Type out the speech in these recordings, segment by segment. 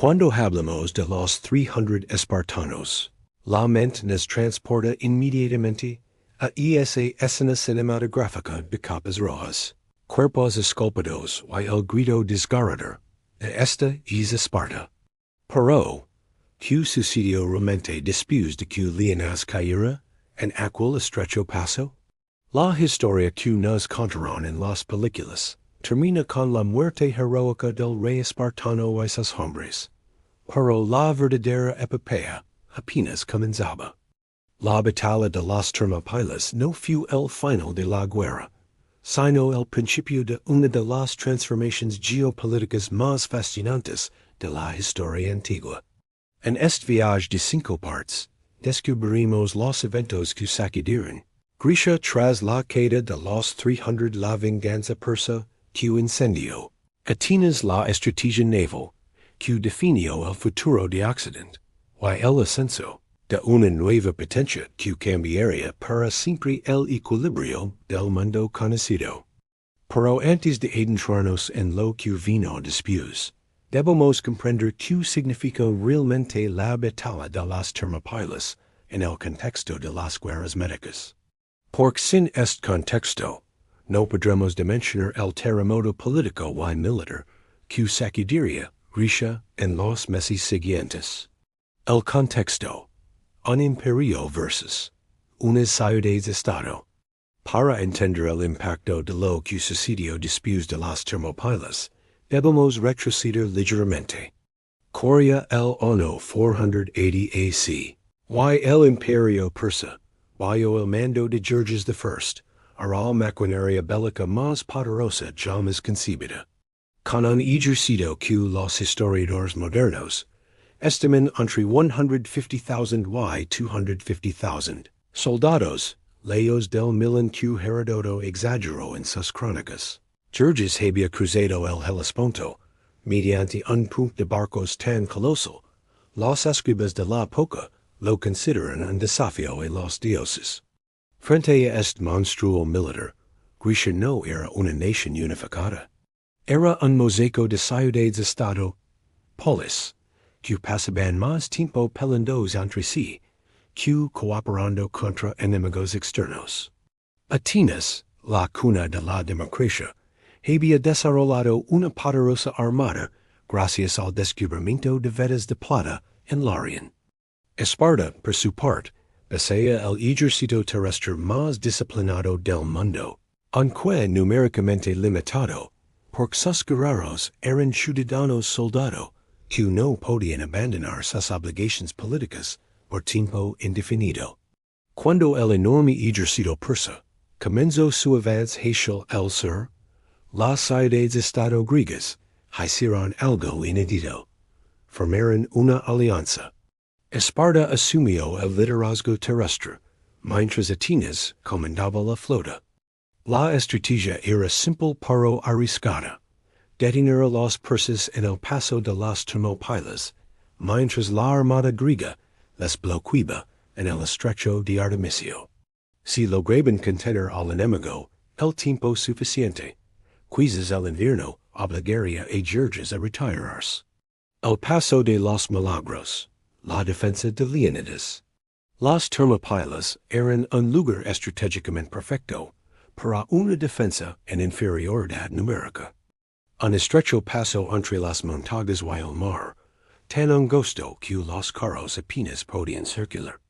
Cuando hablamos de los 300 espartanos, la mente nos transporta inmediatamente a esa escena cinematográfica de capas rojas, cuerpos esculpidos y el grito desgarrador de esta es Esparta. Pero, ¿qué sucedió realmente después de que Leonidas cayera en aquel estrecho paso? La historia que nos contaron en las películas termina con la muerte heroica del rey espartano y sus hombres. Pero la verdadera epopeya apenas comenzaba. La batalla de las Termópilas no fue el final de la guerra, sino el principio de una de las transformaciones geopolíticas más fascinantes de la historia antigua. En este viaje de 5 partes, descubriremos los eventos que sacudieron Grecia tras la caída de los 300, la venganza persa que incendió Atenas, la estrategia naval que definió el futuro de Occidente, y el ascenso de una nueva potencia que cambiaría para siempre el equilibrio del mundo conocido. Pero antes de adentrarnos en lo que vino después, debemos comprender qué significa realmente la batalla de las Termópilas en el contexto de las guerras médicas. Porque sin este contexto, no podremos dimensionar el terremoto político y militar que sacudiría Grecia en los meses siguientes. El contexto. Un imperio versus unas ciudades-estado. Para entender el impacto de lo que sucedió después de las Termópilas, debemos retroceder ligeramente. Corría el año 480 AC, y el imperio persa, bajo el mando de Georges I, era la maquinaria bélica más poderosa jamás concebida. Con un ejército que los historiadores modernos estiman entre 150,000 y 250,000 soldados, lejos del millón que Heródoto exageró en sus crónicas. Georges había cruzado el Helesponto, mediante un puente de barcos tan colosal, los escribas de la época lo consideran un desafío a los dioses. Frente a este monstruo militar, Grecia no era una nación unificada. Era un mosaico de ciudades-estado, polis, que pasaban más tiempo peleándose entre sí, que cooperando contra enemigos externos. Atenas, la cuna de la democracia, había desarrollado una poderosa armada gracias al descubrimiento de vetas de plata en Larion. Esparta, por su parte, poseía el ejército terrestre más disciplinado del mundo, aunque numéricamente limitado, porque sus guerreros eran ciudadanos soldados que no podían abandonar sus obligaciones políticas por tiempo indefinido. Cuando el enorme ejército persa comenzó su avance hacia el sur, las ciudades-estado griegas hicieron algo inédito. Formaron una alianza. Esparta asumió el liderazgo terrestre, mientras Atenas comandaba la flota. La estrategia era simple pero arriesgada. Detener a los persas en el paso de las Termópilas, mientras la armada griega les bloqueaba en el estrecho de Artemisio. Si lograban contener al enemigo el tiempo suficiente, quizás el invierno obligaría a Georges a retirarse. El paso de los Milagros. La defensa de Leonidas. Las Termópilas eran un lugar estratégicamente perfecto para una defensa en inferioridad numérica. Un estrecho paso entre las montañas y el mar, tan angosto que los carros apenas podían circular.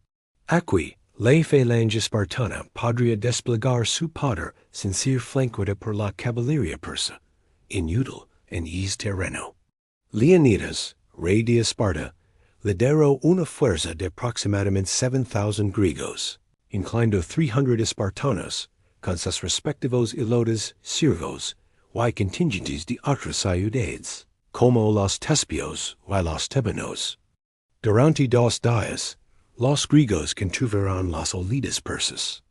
Aquí, la falange espartana podría desplegar su poder sin ser flanqueada por la caballería persa, inútil en este terreno. Leonidas, rey de Esparta, lideró una fuerza de aproximadamente 7,000 griegos, incluyendo 300 espartanos, con sus respectivos elotes, siervos, y contingentes de otras ciudades, como los Tespios y los Tebanos. Durante 2 días, los griegos contuvieron las olidas persas.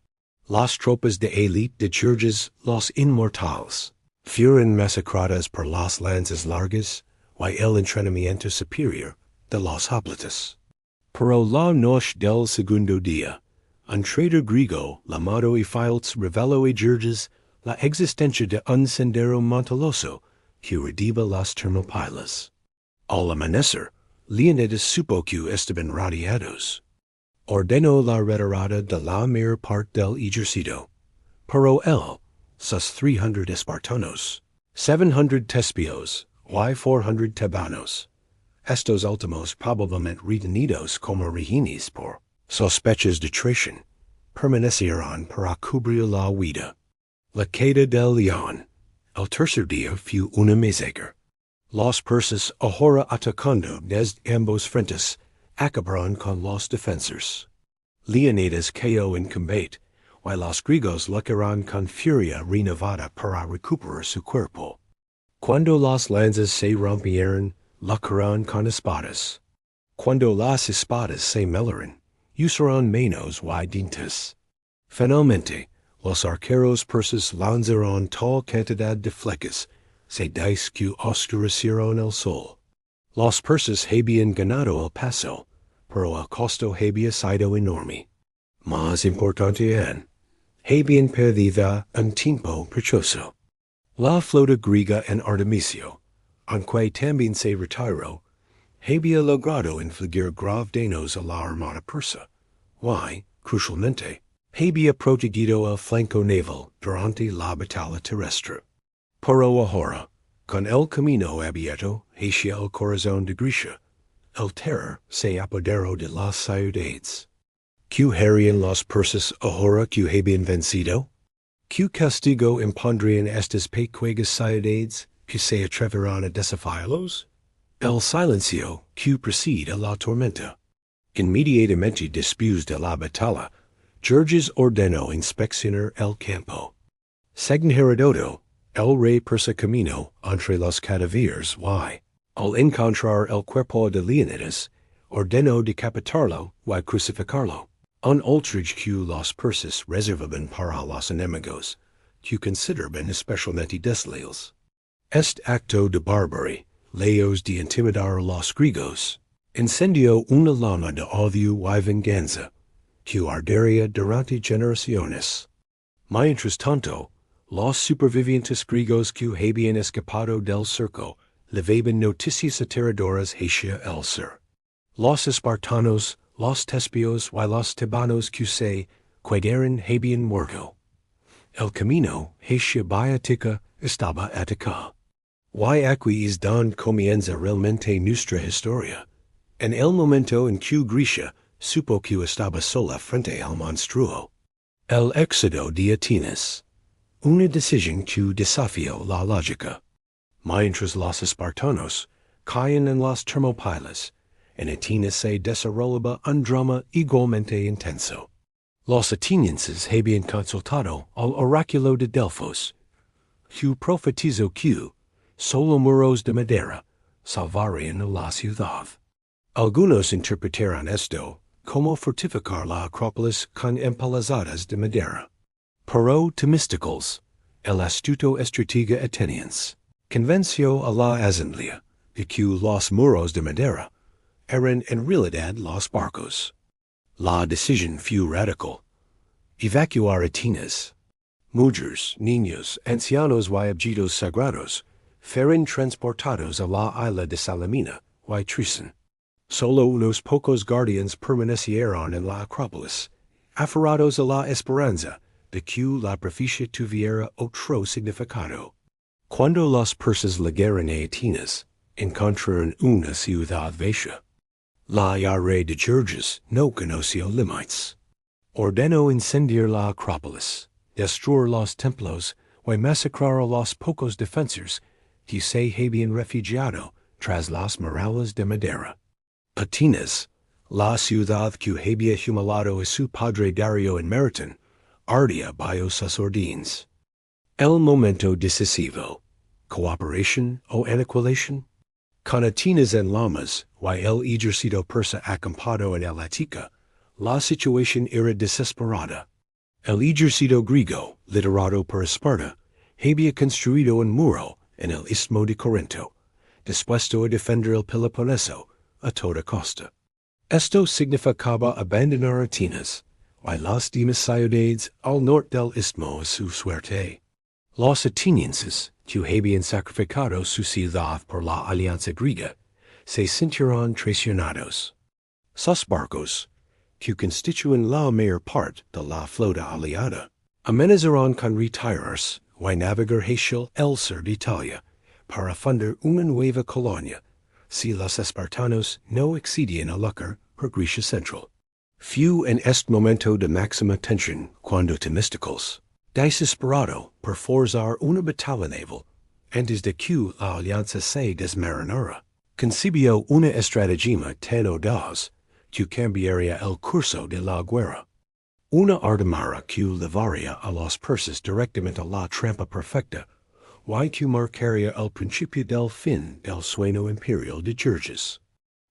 Las tropas de élite de Georges, los inmortales, fueron masacradas por las lanzas largas y el entrenamiento superior de los hoplitas. Pero la noche del segundo día, un traidor griego llamado Ephialtes reveló a Georges la existencia de un sendero montañoso que rodeaba las Termópilas. Al amanecer, Leonidas supo que estaban radiados. Ordenó la retirada de la mayor parte del ejército. Pero él, sus 300 espartanos, 700 tespios, y 400 tebanos, estos últimos probablemente retenidos como rehenes por sospechas de traición, permanecieron para cubrir la huida. La caída del león. El tercer día fue una masacre. Los persas ahora atacando desde ambos frentes acabaron con los defensores. Leonidas cayó en combate, while los griegos lucharán con furia renovada para recuperar su cuerpo. Cuando las lanzas se rompieron, lucharán con espadas. Cuando las espadas se melaron, usaron manos y dientes. Finalmente, los arqueros persas lanzaron tal cantidad de flechas, seis que oscurecieron el sol. Los persas habían ganado el PASÓ, pero el costo había sido enorme. Más importante aún, habían perdido un tiempo precioso. La flota griega en Artemisio, aunque también se retiró, había logrado infligir grave daños a la armada persa, y, crucialmente, había protegido el flanco naval durante la batalla terrestre. Pero ahora, con el camino abierto hacia el corazón de Grecia, el terror se apoderó de las ciudades. ¿Qué harían los persas ahora que habían vencido? ¿Qué castigo impondrían estas pequeñas ciudades que se atreverán a desafiarlos? El silencio que precede a la tormenta. Inmediatamente después de la batalla, Georges ordenó inspeccionar el campo. Según Heródoto, el rey persa caminó entre los cadáveres y, al encontrar el cuerpo de Leonidas, ordenó decapitarlo y crucificarlo, un ultraje que los persas reservaban para los enemigos, que consideraban especialmente desleales. Este acto de barbarie, lejos de intimidar a los griegos, encendió una llama de odio y venganza, que ardería durante generaciones. Mientras tanto, los supervivientes griegos que habían escapado del cerco levaban noticias aterradoras hacia el sur. Los espartanos, los tespios y los tebanos que se quedaron habían muerto. El camino hacia Batalla estaba atacado. Y aquí es donde comienza realmente nuestra historia. En el momento en que Grecia supo que estaba sola frente al monstruo. El éxodo de Atenas. Una decisión que desafió la lógica. Mientras los espartanos caían en las Termópilas, en Atenas se desarrollaba un drama igualmente intenso. Los atenienses habían consultado al oráculo de Delfos, que profetizó que solo muros de madera salvarían la ciudad. Algunos interpretaron esto como fortificar la Acrópolis con empalazadas de madera. Pero Temístocles, el astuto estratega ateniense, convenció a la asamblea de que los muros de madera eran en realidad los barcos. La decisión fue radical. Evacuar Atenas. Mujeres, niños, ancianos y objetos sagrados fueron transportados a la isla de Salamina y Tristan. Solo unos pocos guardianes permanecieron en la Acrópolis, aferrados a la esperanza de que la profecía tuviera otro significado. Cuando los persas llegaron a Atenas, encontraron una ciudad vacía. La rey de Georges no conoció límites. Ordenó incendiar la Acrópolis, destruir los templos y masacrar a los pocos defensores que se habían refugiado tras las murallas de madera. Atenas, la ciudad que había humillado a su padre Darío en Maratón, ardía bajo sus órdenes. El momento decisivo. Cooperación o aniquilación. Con Atenas en llamas y el ejército persa acampado en el Ática, la situación era desesperada. El ejército griego, liderado por Esparta, había construido un muro en el istmo de Corinto, dispuesto a defender el Peloponeso a toda costa. Esto significaba abandonar Atenas y las demás ciudades al norte del istmo a su suerte. Los atenienses, que habían sacrificado su ciudad por la alianza griega, se cinturon traicionados. Sus barcos, que constituen la mayor parte de la flota aliada, amenazaron con retirarse y navegar hacia el sur de Italia para fundar una nueva colonia si los espartanos no accedían a luchar por Grecia Central. Fue en este momento de máxima tensión cuando Temístocles, desesperado por forzar una batalla naval, antes de que la alianza se desmoronara, concibió una estratagema tan audaz que cambiaría el curso de la guerra. Una armada que llevaría a los persas directamente a la trampa perfecta, y que marcaría el principio del fin del sueño imperial de Georges.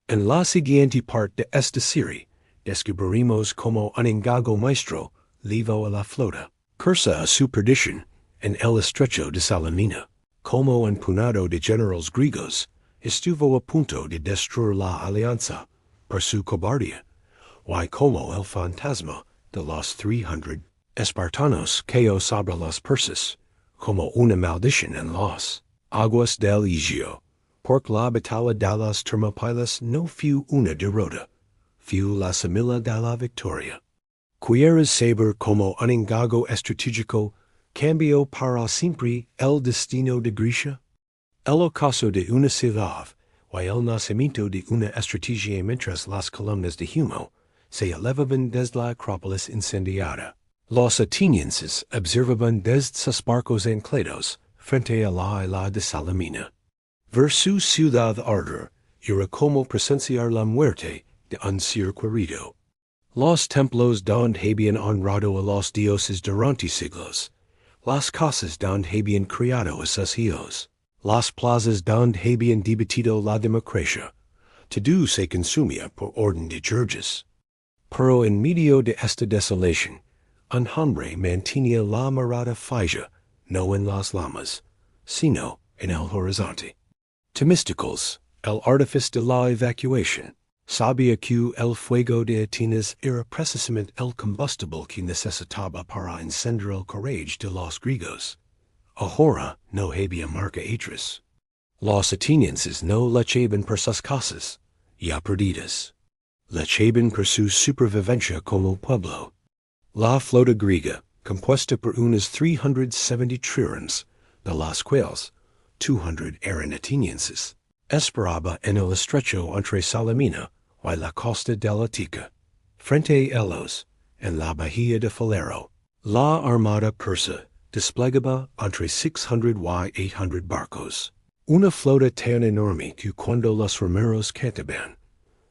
En la siguiente parte de esta serie, descubriremos cómo un engaño maestro llevó a la flota cursa a su perdición en el estrecho de Salamina, cómo un puñado de generales griegos estuvo a punto de destruir la alianza por su cobardía, y cómo el fantasma de los 300 espartanos cayó sobre los persas como una maldición en las aguas del Egeo, porque la batalla de las Termópilas no fue una derrota, fue la semilla de la victoria. Quieres saber cómo un engaño estratégico cambió para siempre el destino de Grecia? El ocaso de una ciudad y el nacimiento de una estrategia mientras las columnas de humo se elevaban desde la Acrópolis incendiada. Los atenienses observaban desde sus barcos anclados frente a la isla de Salamina. Ver su ciudad arder era como presenciar la muerte de un ser querido. Los templos donde habían honrado a los dioses durante siglos, las casas donde habían criado a sus hijos, las plazas donde habían debatido la democracia, todo se consumía por orden de Georges. Pero en medio de esta desolación, un hombre mantenía la mirada fija no en las llamas, sino en el horizonte. Temístocles, el artífice de la evacuación, sabía que el fuego de Atenas era precisamente el combustible que necesitaba para encender el coraje de los griegos. Ahora no había marcha atrás. Los atenienses no luchaban por sus casas, ya perdidas. Luchaban por su supervivencia como pueblo. La flota griega, compuesta por unos 370 triremes, de las cuales 200 eran atenienses, esperaba en el estrecho entre Salamina y la costa de la Tica, frente a ellos, en la bahía de Falero. La armada persa desplegaba entre 600 y 800 barcos, una flota tan enorme que cuando los remeros cantaban,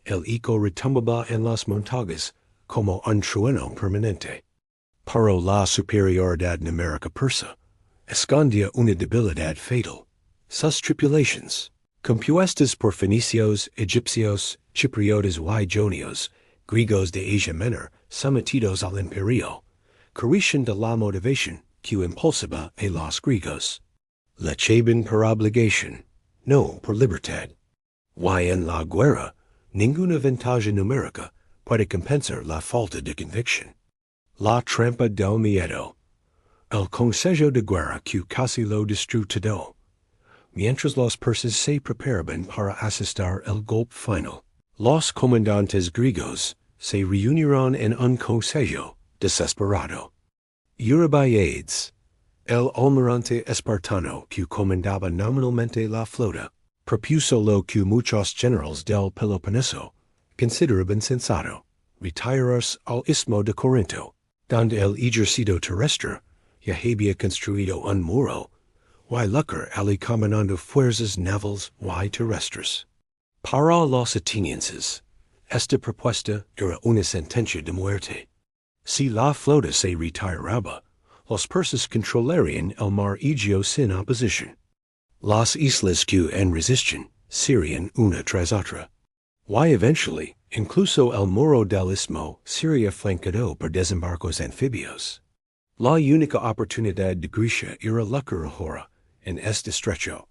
el eco retumbaba en las montañas como un trueno permanente. Pero la superioridad numérica persa escondía una debilidad fatal. Sus tripulaciones, compuestas por fenicios, egipcios, chipriotas y jonios, griegos de Asia Menor, sometidos al imperio, carecían de la motivación que impulsaba a los griegos. Luchaban por obligación, no por libertad. Y en la guerra, ninguna ventaja numérica puede compensar la falta de convicción. La trampa del miedo. El consejo de guerra que casi lo destruyó todo. Mientras los persas se preparaban para asistir al golpe final, los comandantes griegos se reunieron en un consejo desesperado. Eurybiades, el almirante espartano que comandaba nominalmente la flota, propuso lo que muchos generales del Peloponeso consideraban sensato: retirarse al istmo de Corinto, donde el ejército terrestre ya había construido un muro, y luchar ali combinando fuerzas navales y terrestres. Para los atenienses, esta propuesta era una sentencia de muerte. Si la flota se retiraba, los persas controlarían el mar Egeo sin oposición. Las islas que en resistían serían una tras otra. Y eventually, incluso el muro del istmo sería flancado por desembarcos anfibios. La única oportunidad de Grecia era luchar ahora en este estrecho,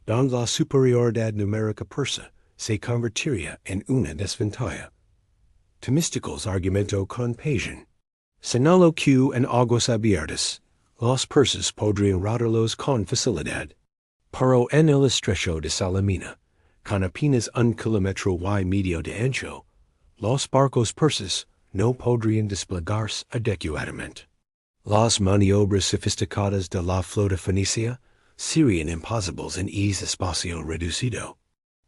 donde la superioridad numérica persa se convertiría en una desventaja. Temístocles argumentó con pasión. Señaló que en aguas abiertas, los persas podrían rodearlos con facilidad. Pero en el estrecho de Salamina, con apenas un kilometro y medio de ancho, los barcos perses no podrían desplegarse adecuadamente. Las maniobras sofisticadas de la flota fenicia serían imposibles en ese espacio reducido.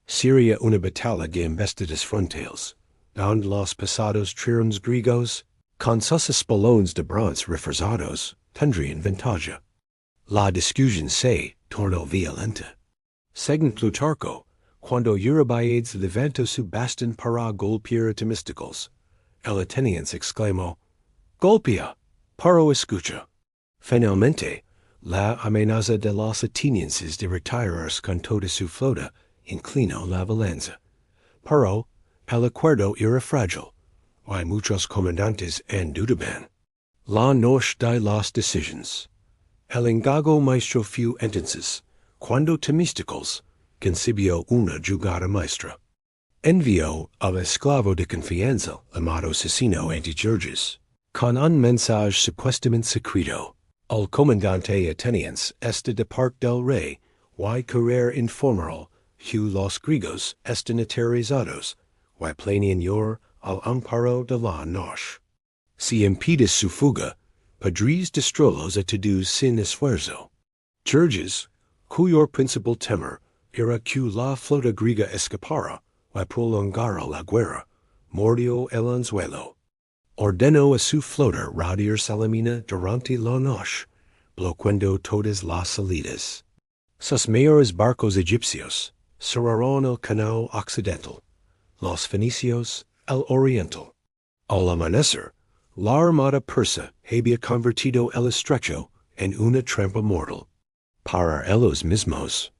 Sería una batalla de embestidas frontales, donde los pesados triremes griegos, con sus espolones de bronce reforzados, tendrían ventaja. La discusión se tornó violenta. Según Plutarco, cuando Eurybiades levantó su bastón para golpear a Temístocles, el ateniense exclamó, «Golpea, pero escucha». Finalmente, la amenaza de los atenienses de retirarse con toda su flota inclinó la balanza. Pero el acuerdo era frágil, y muchos comandantes dudaban. La noche de las decisiones. El engago maestro fue entonces, cuando Temístocles concibió una jugada maestra. Envió al esclavo de confianza llamado Sicino ante Georges, con un mensaje supuestamente secreto, al comandante ateniense de parte del rey, y querer informar los griegos están aterrorizados, y planean ir al amparo de la noche. Si impides su fuga, podréis destruirlos a todos sin esfuerzo. Georges, cuyo principal temor era que la flota griega escapara y prolongara la guerra, mordió el anzuelo. Ordenó a su flota rodear Salamina durante la noche, bloqueando todas las salidas. Sus mayores barcos egipcios cerraron el canal occidental, los fenicios el oriental. Al amanecer, la armada persa había convertido el estrecho en una trampa mortal. Para ellos mismos.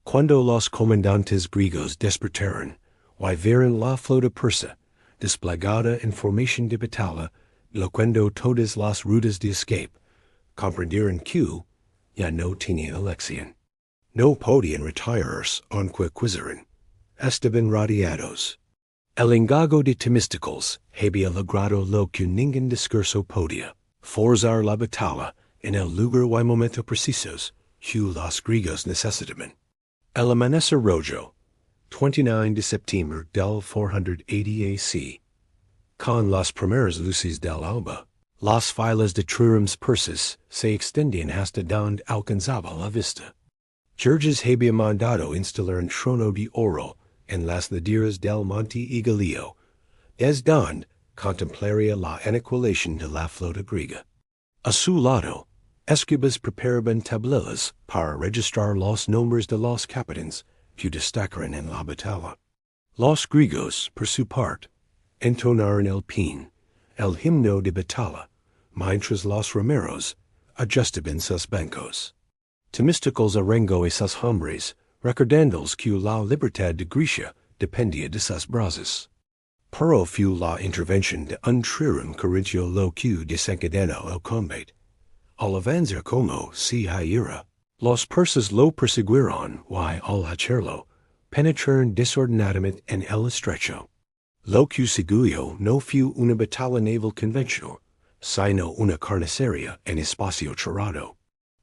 Cuando los comandantes griegos despertaron y vieron la flota persa desplegada en formación de batalla, bloqueando todas las rutas de escape, comprendieron que ya no tenían elección. No podían retirarse aunque quisieran. Estaban rodeados. El engago de Temístocles había logrado lo que ningún discurso podía, forzar la batalla en el lugar y momento precisos que los griegos necesitaban. El amanecer rojo, 29 de septiembre del 480 AC. Con las primeras luces del alba, las filas de triremes persas se extendían hasta donde alcanzaba la vista. Georges había mandado instalar un trono de oro en las laderas del monte Igalio, desde donde contemplaría la aniquilación de la flota griega. A su lado, escribas preparaban tablelas para registrar los nombres de los capitanes que destacaron en la batalla. Los griegos, por su parte, entonaron el himno de batalla, mientras los remeros ajustaban sus bancos. Temístocles arengó a sus hombres, recordándoles que la libertad de Grecia dependía de sus brazos. Pero fue la intervención de un trireme corintio lo que desencadenó el combate. Al avanzar como si era, los persas lo persiguieron y al hacerlo, penetraron desordenadamente en el estrecho. Lo que siguió no fue una batalla naval convencional, sino una carnicería en espacio cerrado.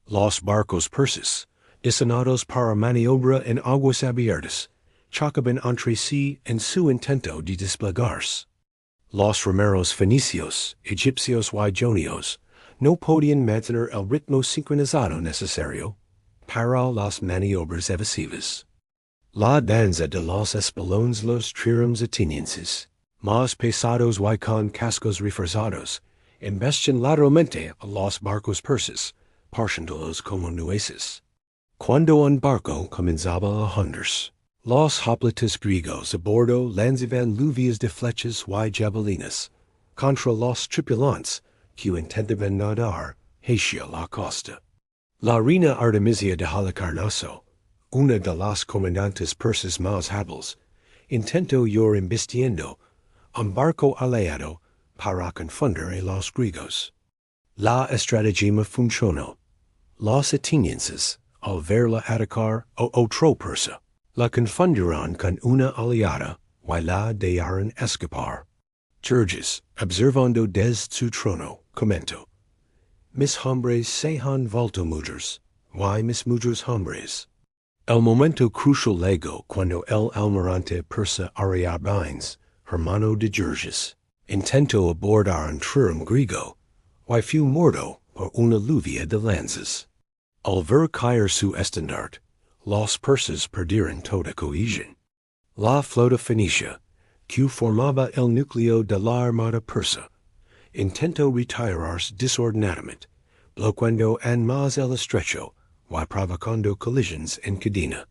Los barcos persas, diseñados para maniobra en aguas abiertas, chocaban entre sí en su intento de desplegarse. Los remeros fenicios, egipcios y jonios no podían mantener el ritmo sincronizado necesario para las maniobras evasivas. La danza de los espolones los triremes atenienses, más pesados y con cascos reforzados, embestían lateralmente a los barcos persas, partiéndolos como nueces. Cuando un barco comenzaba a hundirse, los hoplites griegos a bordo lanzaban lluvias de flechas y jabalinas contra los tripulantes que intentaban nadar hacia la costa. La reina Artemisia de Halicarnaso, una de las comandantes persas más hábiles, intentó ir embistiendo un barco aliado para confundir a los griegos. La estratagema funcionó. Los atenienses, al verla atacar a otro persa, la confundieron con una aliada y la dejaron escapar. Georges, observando desde su trono, comentó: Mis hombres se han vuelto muchos, y mis muchos hombres. El momento crucial lego cuando el almirante persa Ariadnes, hermano de Georges, intento abordar un trireme griego, y fue muerto por una lluvia de lanzas. Al ver caer su estandarte, los persas perdieron toda cohesión. La flota fenicia, que formaba el núcleo de la armada persa, intentó retirarse desordenadamente, bloqueando en más el estrecho y provocando colisiones en cadena.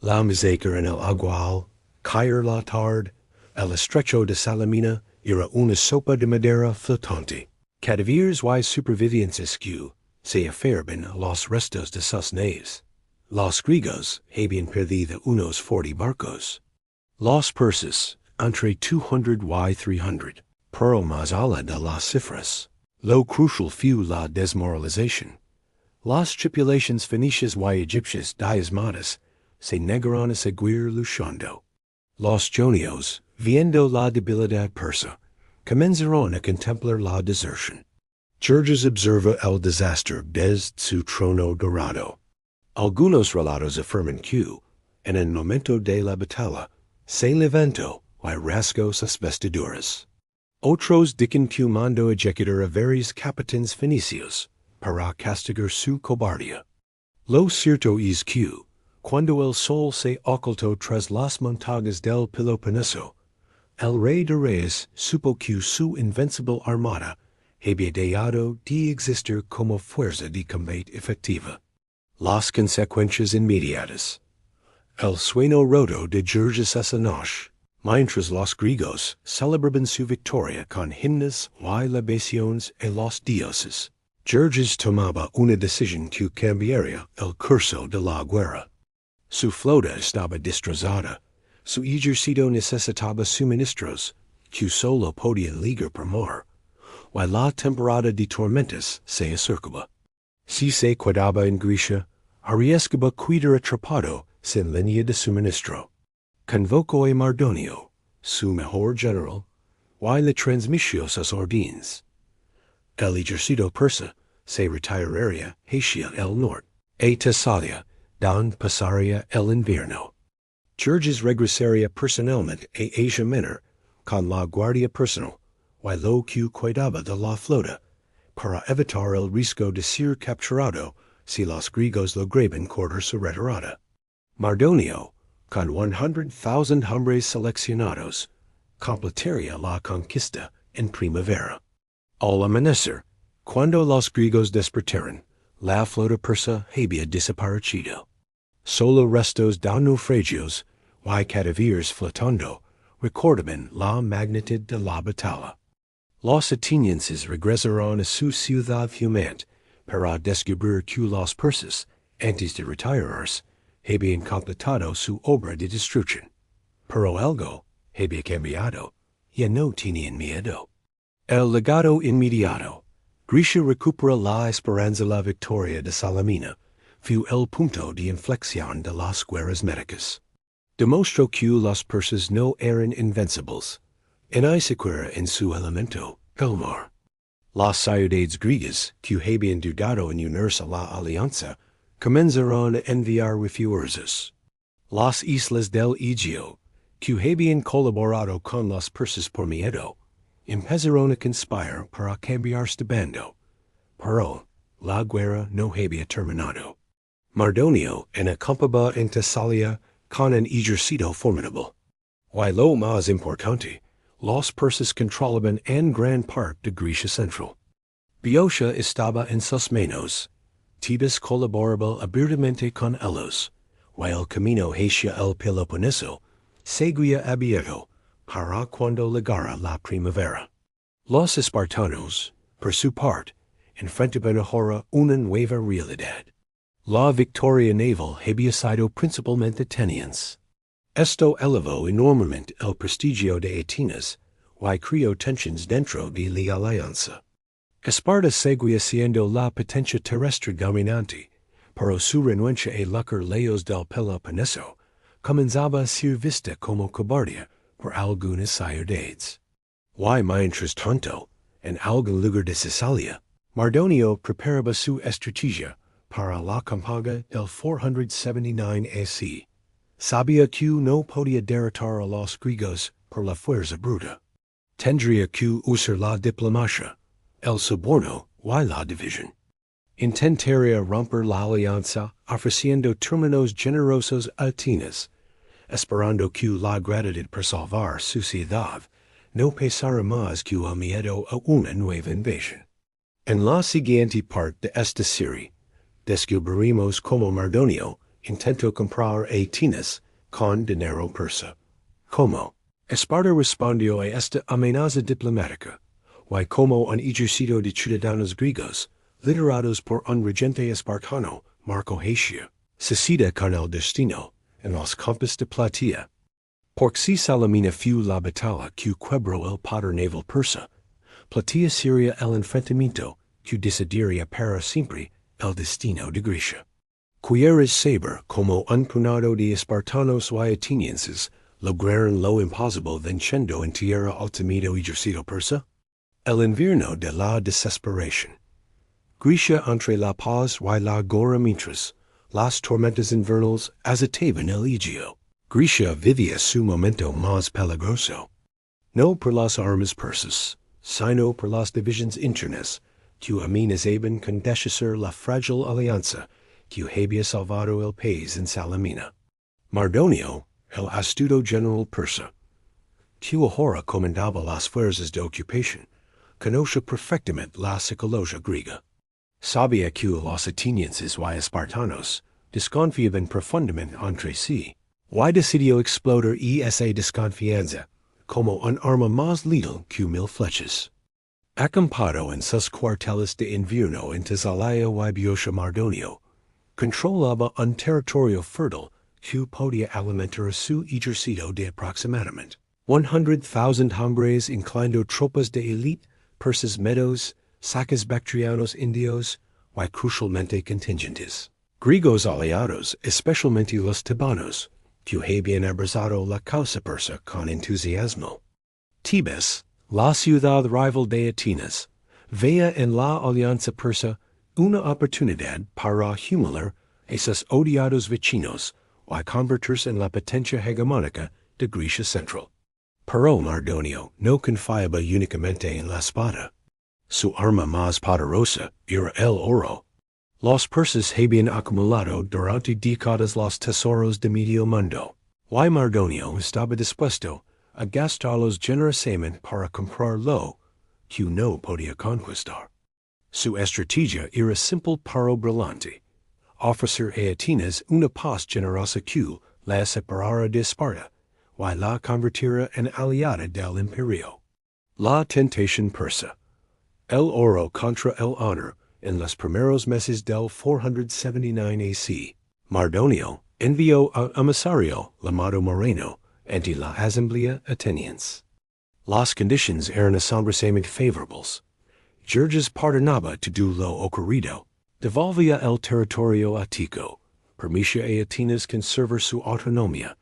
La masacre en el Agual, caer la tarde, el estrecho de Salamina era una sopa de madera flotante. Cadáveres y supervivientes que se aferben los restos de sus naves. Los griegos habían perdido unos 40 barcos. Los persas, entre 200 y 300, pero más allá de las cifras. Lo crucial fue la desmoralización. Las tripulaciones fenicias y egipcias diezmadas se negaron a seguir luchando. Los jonios, viendo la debilidad persa, comenzaron a contemplar la deserción. Georges observa el desastre desde su trono dorado. Algunos relatos afirman que, en el momento de la batalla, se levantó y rasgó sus vestiduras. Otros dicen que mandó ejecutar a varios capitanes fenicios para castigar su cobardía. Lo cierto es que, cuando el sol se ocultó tras las montañas del Peloponeso, el rey de Reyes supo que su invencible armada había dejado de existir como fuerza de combate efectiva. Las consecuencias inmediatas. El sueño roto de Georges Asanosh, mientras los griegos celebraban su victoria con himnos y libaciones a los dioses. Georges tomaba una decisión que cambiaría el curso de la guerra. Su flota estaba destrozada, su ejército necesitaba suministros, que solo podían ligar por mar, y la temporada de tormentas se acercaba. Si se quedaba en Grecia, arriesgaba quedar atrapado sin línea de suministro. Convocó a Mardonio, su mejor general, y le transmitió sus órdenes. El ejército persa se retiraría hacia el norte, a Tesalia, donde pasaría el invierno. Georges regresaría personalmente a Asia Menor con la guardia personal y lo que quedaba de la flota para evitar el riesgo de ser capturado si los griegos lograban cortar su retirada. Mardonio, con 100,000 hombres seleccionados, completaría la conquista en primavera. Al amanecer, cuando los griegos despertaron, la flota persa había desaparecido. Solo restos de naufragios y cadáveres flotando recordaban la magnitud de la batalla. Los atenienses regresaron a su ciudad fumante para descubrir que los persas, antes de retirarse, habían completado su obra de destrucción. Pero algo había cambiado, ya no tenían miedo. El legado inmediato. Grecia recupera la esperanza. La victoria de Salamina fue el punto de inflexión de las guerras médicas. Demostró que los persas no eran invencibles. Ni siquiera en su elemento, el mar. Las ciudades griegas, que habían dudado en unirse a la alianza, comenzaron a enviar refuerzos. Las islas del Egeo, que habían colaborado con los persas por miedo, empezaron a conspirar para cambiarse de bando. Pero la guerra no había terminado. Mardonio acampaba en Tesalia con un ejército formidable. Y lo más importante, los persas controlaban en gran parte de Grecia Central. Beocia estaba en sus manos. Tebas colaboraba abiertamente con ellos, y el camino hacia el Peloponeso seguía abierto para cuando llegara la primavera. Los espartanos, por su parte, enfrentaban ahora una nueva realidad. La victoria naval había sido principalmente ateniense. Esto elevó enormemente el prestigio de Atenas y creó tensiones dentro de la alianza. Esparta seguía siendo la potencia terrestre dominante, pero su renuencia a lucrar lejos del Peloponeso comenzaba a ser vista como cobardía por algunas ciudades. Y mientras tanto, en algún lugar de Sicilia, Mardonio preparaba su estrategia para la campaga del 479 AC. Sabia que no podía derrotar a los griegos por la fuerza bruta. Tendría que usar la diplomacia, el soborno y la división. Intentaría romper la alianza ofreciendo términos generosos a Atenas, esperando que la gratitud por salvar su ciudad no pesara más que el miedo a una nueva invasión. En la siguiente parte de esta serie, descubriremos cómo Mardonio intentó comprar a Atenas con dinero persa. Cómo Esparta respondió a esta amenaza diplomática, y cómo un ejército de ciudadanos griegos, liderados por un regente espartano, Marco Hacia, sucede con el destino en los campos de Platía. Porque si Salamina fue la batalla que quebró el poder naval persa, Platía sería el enfrentamiento que decidiría para siempre el destino de Grecia. Quieres saber cómo un puñado de espartanos y atenienses lograron lo imposible venciendo en tierra al temido ejército persa? El invierno de la desesperación. Grecia entre la paz y la guerra mientras las tormentas invernales azotaban el Egeo. Grecia vivía su momento más peligroso. No por las armas persas, sino por las divisiones internas que amenazaban con deshacer la frágil alianza que había salvado el país en Salamina. Mardonio, el astuto general persa, que ahora comandaba las fuerzas de ocupación, conoce perfectamente la psicología griega. Sabía que los atenienses y espartanos desconfiaban profundamente entre sí, y decidió explotar esa desconfianza como un arma más letal que 1000 flechas. Acampado en sus cuarteles de invierno en Tesalaya y Boeotia, Mardonio controlaba un territorio fértil que podía alimentar su ejército de aproximadamente 100,000 hombres, incluyendo tropas de élite, persas medos, sacas bactrianos indios y crucialmente contingentes griegos aliados, especialmente los tebanos, que habían abrazado la causa persa con entusiasmo. Tebas, la ciudad rival de Atenas, veía en la alianza persa una oportunidad para humilar a sus odiados vecinos y convertirse en la potencia hegemónica de Grecia Central. Pero Mardonio no confiaba únicamente en la espada. Su arma más poderosa era el oro. Los persas habían acumulado durante décadas los tesoros de medio mundo, y Mardonio estaba dispuesto a gastarlos generosamente para comprar lo que no podía conquistar. Su estrategia era simple pero brillante: ofrecer a Atenas una paz generosa que la separara de Esparta y la convirtiera en aliada del imperio. La tentación persa. El oro contra el honor en los primeros meses del 479 AC. Mardonio envió a emisario llamado Moreno ante la asamblea ateniense. Las condiciones eran asombrosamente favorables. Georges perdonaba todo lo ocurrido, devolvía el territorio ático, permitía a Atenas conservar su autonomía,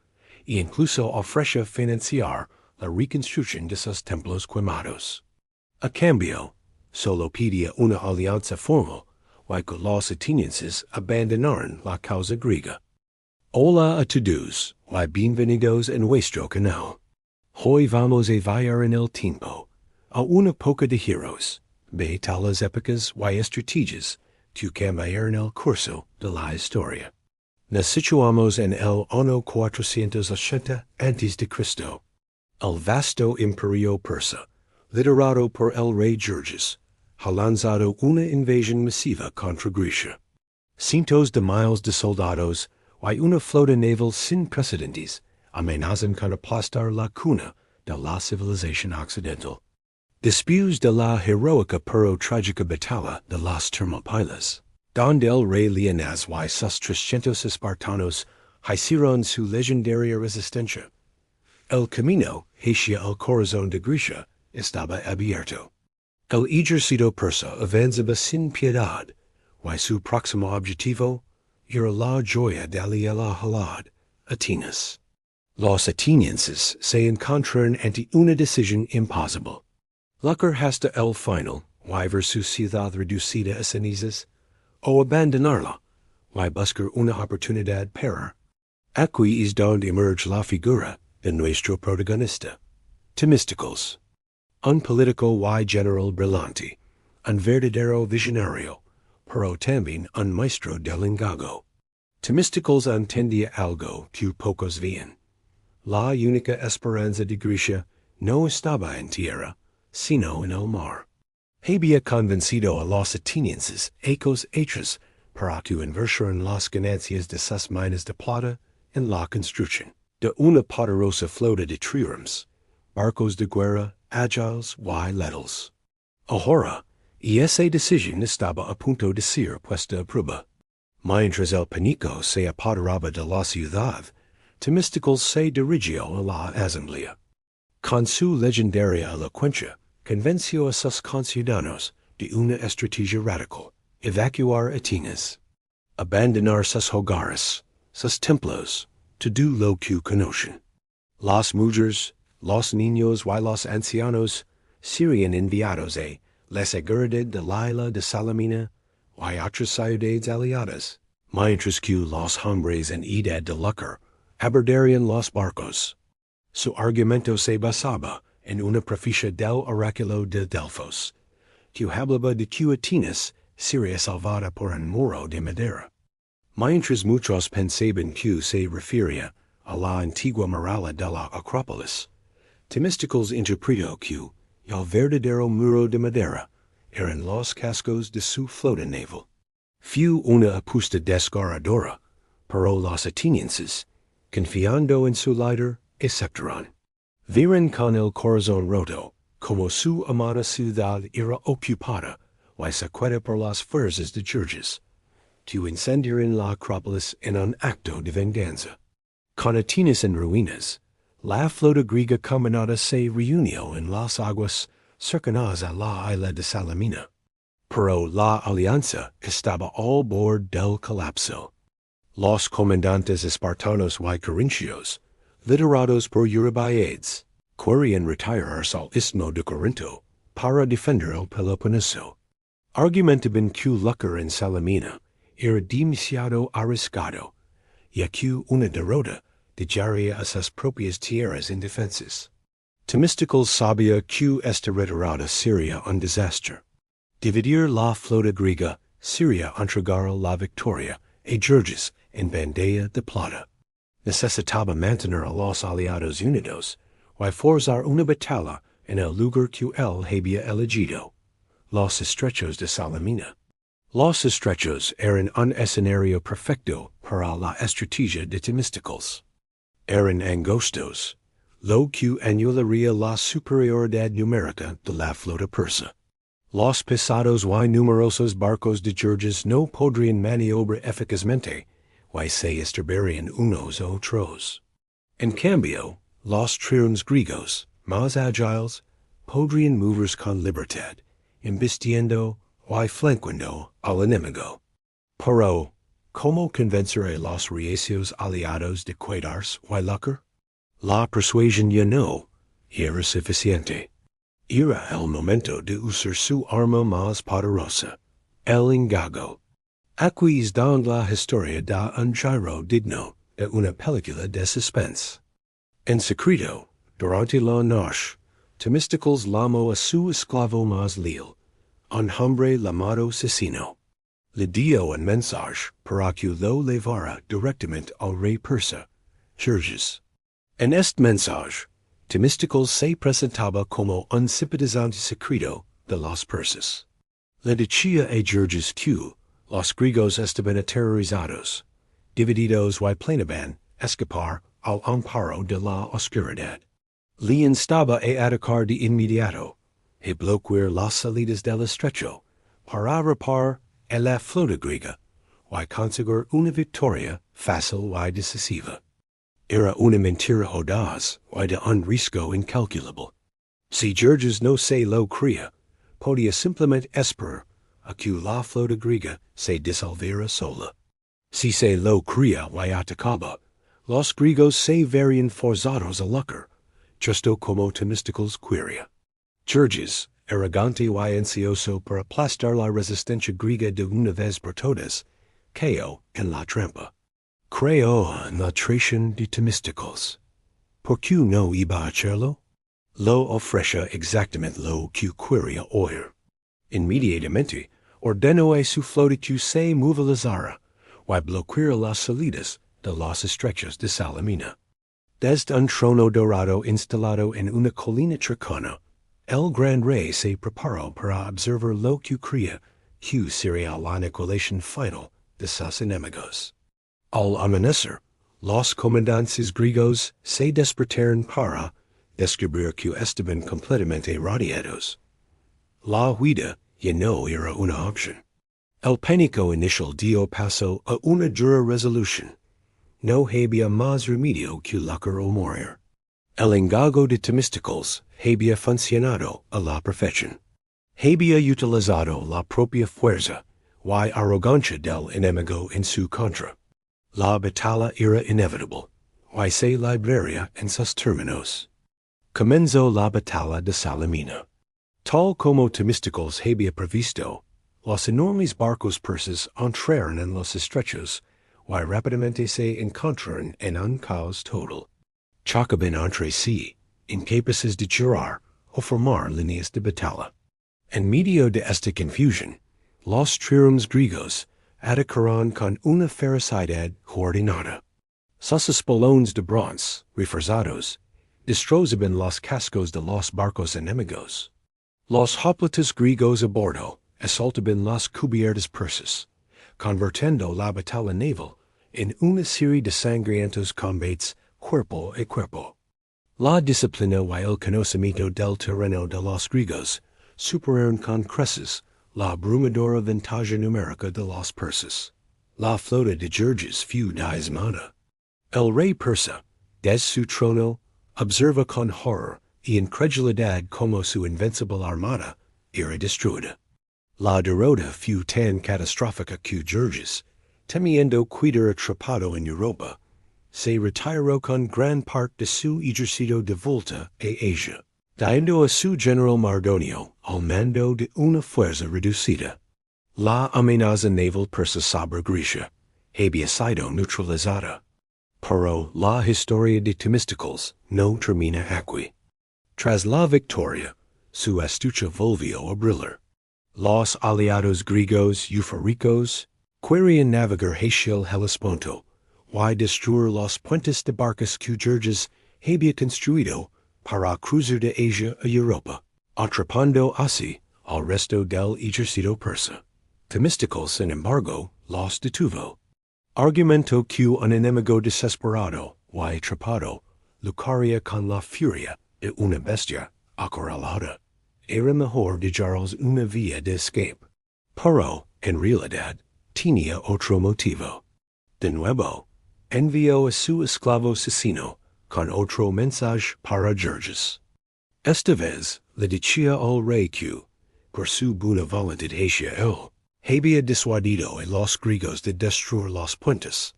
e incluso ofrecía financiar la reconstrucción de sus templos quemados. A cambio, solo pedía una alianza formal, y que los atenienses abandonaran la causa griega. Hola a todos, y bienvenidos en nuestro canal. Hoy vamos a ver en el tiempo a una poca de heroes, batallas épicas y estrategias que cambiaron el curso de la historia. Nos situamos en el año 480 a.C. El vasto imperio persa, liderado por el rey Georges, ha lanzado una invasión masiva contra Grecia. Cientos de miles de soldados y una flota naval sin precedentes amenazan con aplastar la cuna de la civilización occidental. Después de la heroica pero trágica batalla de las Termópilas, donde el rey Leonés y sus 300 espartanos hicieron su legendaria resistencia, el camino hacia el corazón de Grecia estaba abierto. El ejército persa avanzaba sin piedad, y su próximo objetivo era la joya de la Helad, Atenas. Los atenienses se encontraron ante una decisión imposible. Luchar hasta el final, y ver su ciudad reducida a cenizas, o abandonarla, y buscar una oportunidad para. Aquí es donde emerge la figura de nuestro protagonista. Temístocles. Un político y general brillante, un verdadero visionario, pero también un maestro del engaño. Temístocles entendía algo que pocos veían. La única esperanza de Grecia no estaba en tierra, sino en el mar. Había convencido a los atenienses ecos hechos para que invirtieran las ganancias de sus minas de plata en la construcción de una poderosa flota de triremes, barcos de guerra ágiles y leales. Ahora, esa decisión estaba a punto de ser puesta a prueba. Mientras el pánico se apoderaba de la ciudad, Temístocles se dirigió a la asamblea. Con su legendaria elocuencia, convenció a sus conciudadanos de una estrategia radical: evacuar Atenas, abandonar sus hogares, sus templos, todo lo que conocen. Las mujeres, los niños y los ancianos serían enviados a la seguridad de la isla de Salamina y otras ciudades aliadas, mientras que los hombres en edad de lucro abordarían los barcos. Su argumento se basaba en una profecía del oráculo de Delfos, que hablaba de que Atenas sería salvada por un muro de madera. Mientras muchos pensaban que se refería a la antigua muralla de la Acrópolis, Temístocles interpretó que el verdadero muro de madera eran los cascos de su flota naval. Fue una apuesta desgarradora, pero los atenienses, confiando en su líder, aceptaron. Vieron con el corazón roto como su amada ciudad era ocupada y saqueada por las fuerzas de Georgios, que incendiaron la Acrópolis en un acto de venganza. Con Atenas en ruinas, la flota griega combinada se reunió en las aguas cercanas a la isla de Salamina. Pero la alianza estaba al borde del colapso. Los comandantes espartanos y corintios, liderados por Eurybiades, querían retirarse al istmo de Corinto para defender el Peloponeso. Argumentaban que lucrar en Salamina era demasiado arriesgado, y que una derrota dejaría a sus propias tierras indefensas. Temístocles sabía que esta retirada sería un desastre. Dividir la flota griega sería entregar la victoria a Georgios en bandeja de plata. Necesitaba mantener a los aliados unidos y forzar una batalla en el lugar que él había elegido, los estrechos de Salamina. Los estrechos eran un escenario perfecto para la estrategia de Temístocles. Eran angostos, lo que anularía la superioridad numérica de la flota persa. Los pesados y numerosos barcos de Georgios no podrían maniobrar eficazmente y se estrellarían unos a otros. En cambio, los triremes griegos, más ágiles, podrían moverse con libertad, embistiendo y flanqueando al enemigo. Pero, ¿cómo convencer a los reacios aliados de quedarse y lucrar? La persuasión ya no era suficiente. Era el momento de usar su arma más poderosa, el engaño. Aquí es donde la historia da un giro digno de una película de suspense. En secreto, durante la noche, Temístocles llamó a su esclavo más leal, un hombre llamado Cecino. Le dio un mensaje para que lo llevara directamente al rey persa, Georgios. En este mensaje, Temístocles se presentaba como un simpatizante secreto de los persas. Le decía a Georgios que los griegos estaban aterrorizados, divididos y planeaban escapar al amparo de la oscuridad. Le instaba a atacar de inmediato, a bloquear las salidas del estrecho, para reparar a la flota griega y conseguir una victoria fácil y decisiva. Era una mentira audaz y de un riesgo incalculable. Si Georgios no se lo creía, podía simplemente esperar a que la flota griega se disolviera sola. Si se lo creía y atacaba, los griegos se verían forzados a lucrar, justo como Temístocles quería. Georgios, Arrogante y ansioso para aplastar la resistencia griega de una vez por todas, cayó en la trampa. Creyó en la traición de Temístocles. ¿Por qué no iba a hacerlo? Lo ofreció exactamente lo que quería oír. Inmediatamente, ordenó a su flota que se movilizara, y bloqueara las salidas de los estrechos de Salamina. Desde un trono dorado instalado en una colina cercana, el gran rey se preparó para observar lo que creía que sería la aniquilación final de sus enemigos. Al amanecer, los comandantes griegos se despertaron para descubrir que estaban completamente rodeados. La huida ya no era una opción. El pánico inicial dio paso a una dura resolución. No había más remedio que luchar o morir. El engaño de Temístocles había funcionado a la perfección. Había utilizado la propia fuerza y arrogancia del enemigo en su contra. La batalla era inevitable, y se libraría en sus términos. Comenzó la batalla de Salamina. Tal como Temístocles había previsto, los enormes barcos persas entraron en los estrechos y rápidamente se encontraron en un caos total. Chocaban entre sí, incapaces de girar o formar líneas de batalla. En medio de esta confusión, los triremes griegos atacaron con una ferocidad coordinada. Sus espolones de bronce, reforzados, destrozaban los cascos de los barcos enemigos. Los hoplites griegos a bordo asaltaban las cubiertas persas, convirtiendo la batalla naval en una serie de sangrientos combates cuerpo a cuerpo. La disciplina y el conocimiento del terreno de los griegos superaron con creces la abrumadora ventaja numérica de los persas. La flota de Jerjes fue diezmada. El rey persa, desde su trono, observa con horror y incredulidad como su invencible armada era destruida. La derrota fue tan catastrófica que Jerjes, temiendo quedar atrapado en Europa, se retiró con gran parte de su ejército de vuelta a Asia, dando a su general Mardonio al mando de una fuerza reducida. La amenaza naval persa sobre Grecia había sido neutralizada. Pero la historia de Temístocles no termina aquí. Tras la victoria, su astucia volvió a brillar. Los aliados griegos eufóricos querían navegar hacia el Helesponto y destruir los puentes de barcas que Jerjes había construido para cruzar de Asia a Europa, atrapando así al resto del ejército persa. Temístocles, sin embargo, los detuvo. Argumentó que un enemigo desesperado y atrapado lucharía con la furia de una bestia acorralada. Era mejor dejarles una vía de escape. Pero, en realidad, tenía otro motivo. De nuevo, envió a su esclavo asesino con otro mensaje para Jerjes. Esta vez le decía al rey que, por su buena voluntad hacia él, había disuadido a los griegos de destruir los puentes,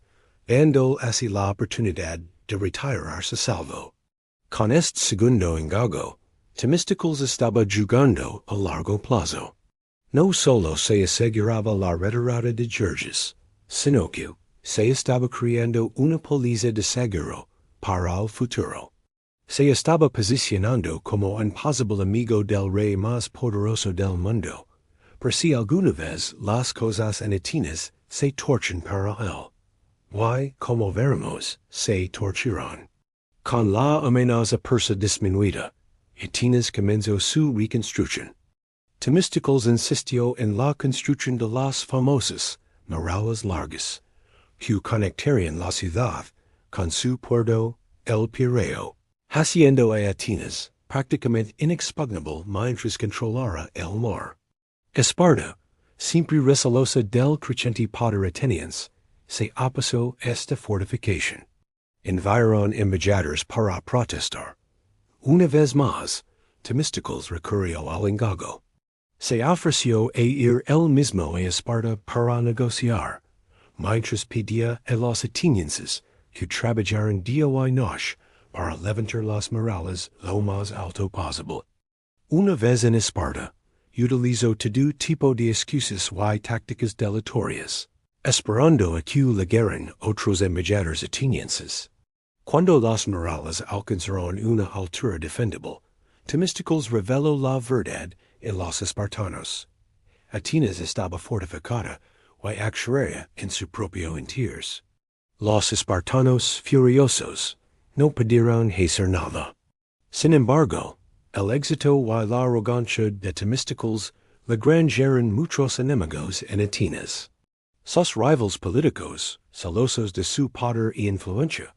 dando así la oportunidad de retirarse salvo. Con este segundo engaño, Temístocles estaba jugando a largo plazo. No solo se aseguraba la retirada de Jerjes, sino que se estaba creando una póliza de seguro para el futuro. Se estaba posicionando como un posible amigo del rey más poderoso del mundo, por si alguna vez las cosas en Atenas se torcen para él. Y, como veremos, se torcerán. Con la amenaza persa disminuida, Atenas comenzó su reconstrucción. Temístocles insistió en la construcción de las famosas murallas largas, que conectarían la ciudad con su puerto, el Pireo, haciendo a Atenas prácticamente inexpugnable mientras controlara el mar. Esparta, siempre recelosa del creciente poder ateniense, se opuso a esta fortificación. Enviaron embajadores para protestar. Una vez más, Temístocles recurrió al engaño. Se ofreció a ir él mismo a Esparta para negociar, mientras pedía a los atenienses que trabajaran día y noche para levantar las murallas lo más alto posible. Una vez en Esparta, utilizo todo tipo de excusas y tácticas delatorias, esperando a que llegaran otros embajadores atenienses. Cuando las murallas alcanzaron una altura defendible, Temístocles reveló la verdad en los espartanos. Atenas estaba fortificada y actuaría en su propio interés. Los espartanos furiosos no pudieron hacer nada. Sin embargo, el éxito y la arrogancia de Temístocles lograron muchos enemigos en Atenas. Sus rivales políticos, celosos de su poder y influencia,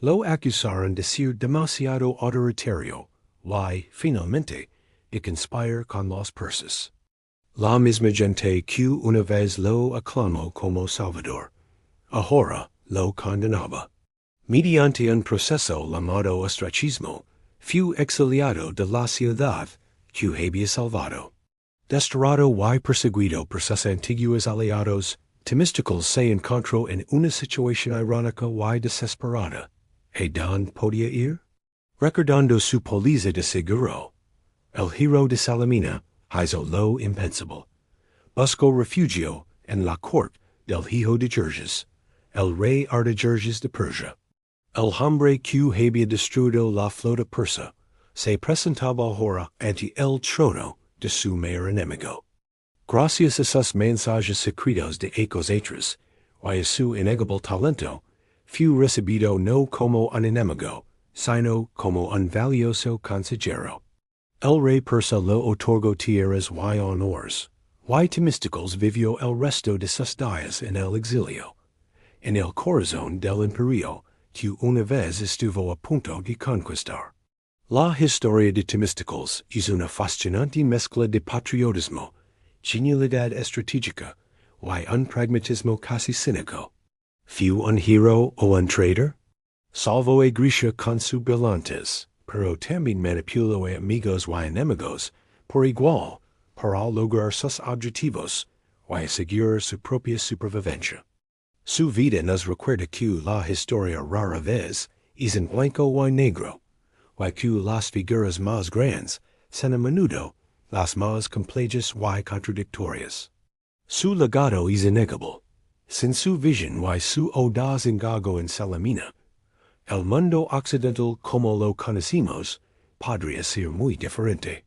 lo acusaron de ser demasiado autoritario y, finalmente, de conspirar con los persas. La misma gente que una vez lo aclamó como Salvador, ahora lo condenaba. Mediante un proceso llamado ostracismo, fue exiliado de la ciudad que había salvado. Desterrado y perseguido por sus antiguos aliados, Temístocles se encontró en una situación irónica y desesperada. ¿A dónde podía ir? Recordando su poliza de seguro, el héroe de Salamina hizo lo impensable. Buscó refugio en la corte del hijo de Jerjes, el rey Artajerjes de Persia. El hombre que había destruido la flota persa se presentaba ahora ante el trono de su mayor enemigo. Gracias a sus mensajes secretos de Ecos y a su innegable talento, fue recibido no como un enemigo, sino como un valioso consejero. El rey persa lo otorgó tierras y honores, y Temístocles vivió el resto de sus días en el exilio, en el corazón del imperio que una vez estuvo a punto de conquistar. La historia de Temístocles es una fascinante mezcla de patriotismo, genialidad estratégica y un pragmatismo casi cínico. ¿Fue un héroe o un traitor? Salvó a Grecia con sus brillantes, pero también manipuló a amigos y enemigos por igual para lograr sus objetivos y asegurar su propia supervivencia. Su vida nos recuerda que la historia rara vez es en blanco y negro, y que las figuras más grandes son a menudo las más complejas y contradictorias. Su legado es innegable. Sin su visión y su audaz engago en Salamina, el mundo occidental como lo conocemos podría ser muy diferente.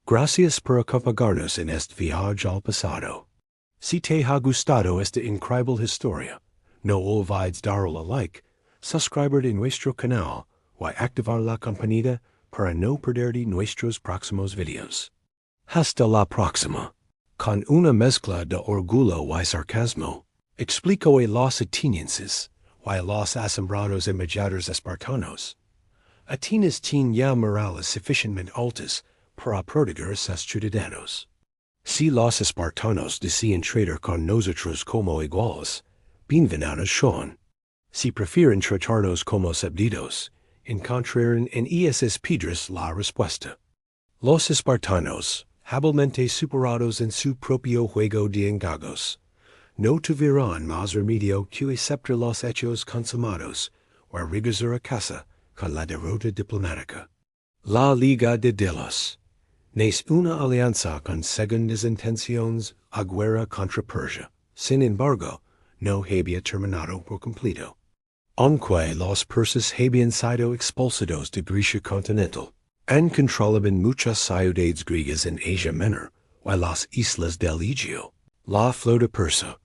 Gracias por acompañarnos en este viaje al pasado. Si te ha gustado esta increíble historia, no olvides darle a like, suscribirte a nuestro canal y activar la campanita para no perderte nuestros próximos videos. Hasta la próxima. Con una mezcla de orgullo y sarcasmo, explico a los atenienses y a los asombrados embajadores espartanos. Atenas tiene ya murallas suficientemente altas para proteger a sus ciudadanos. Si los espartanos desean tratar con nosotros como iguales, bienvenidos son. Si prefieren tratarnos como súbditos, encontrarán en esas piedras la respuesta. Los espartanos, hábilmente superados en su propio juego de engagos, no tuvieron más remedio que aceptar los hechos consumados o regresar a casa con la derrota diplomática. La Liga de Delos es una alianza con segundas intenciones a guerra contra Persia. Sin embargo, no había terminado por completo. Aunque los persas habían sido expulsados de Grecia continental, and controlaban muchas ciudades griegas en Asia Menor y las islas del Egeo, la flota persa,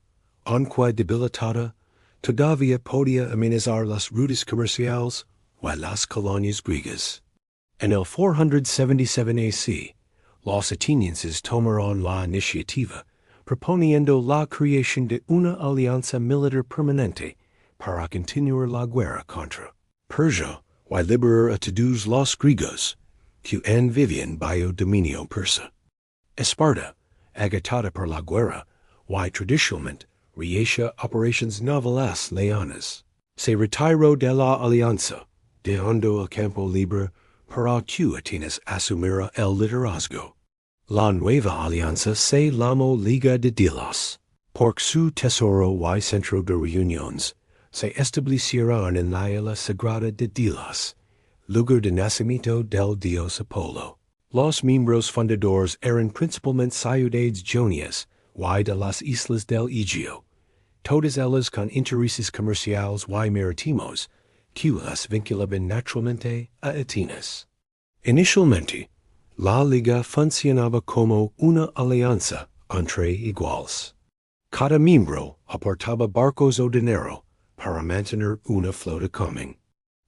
aunque debilitada, todavía podía amenazar las rutas comerciales y las colonias griegas. En el 477 AC, los atenienses tomaron la iniciativa, proponiendo la creación de una alianza militar permanente para continuar la guerra contra Persia y liberar a todos los griegos que aún vivían bajo dominio persa. Esparta, agitada por la guerra, y tradicionalmente realiza operaciones navales leonas, se retiró de la alianza, dejando el campo libre para que Atenas asumiera el liderazgo. La nueva alianza se llamó Liga de Delos, porque su tesoro y centro de reuniones se establecieron en la isla sagrada de Delos, lugar de nacimiento del dios Apolo. Los miembros fundadores eran principalmente ciudades jonias, y de las islas del Egeo, todas ellas con intereses comerciales y marítimos, que las vinculaban naturalmente a Atenas. Inicialmente, la Liga funcionaba como una alianza entre iguales. Cada miembro aportaba barcos o dinero para mantener una flota común.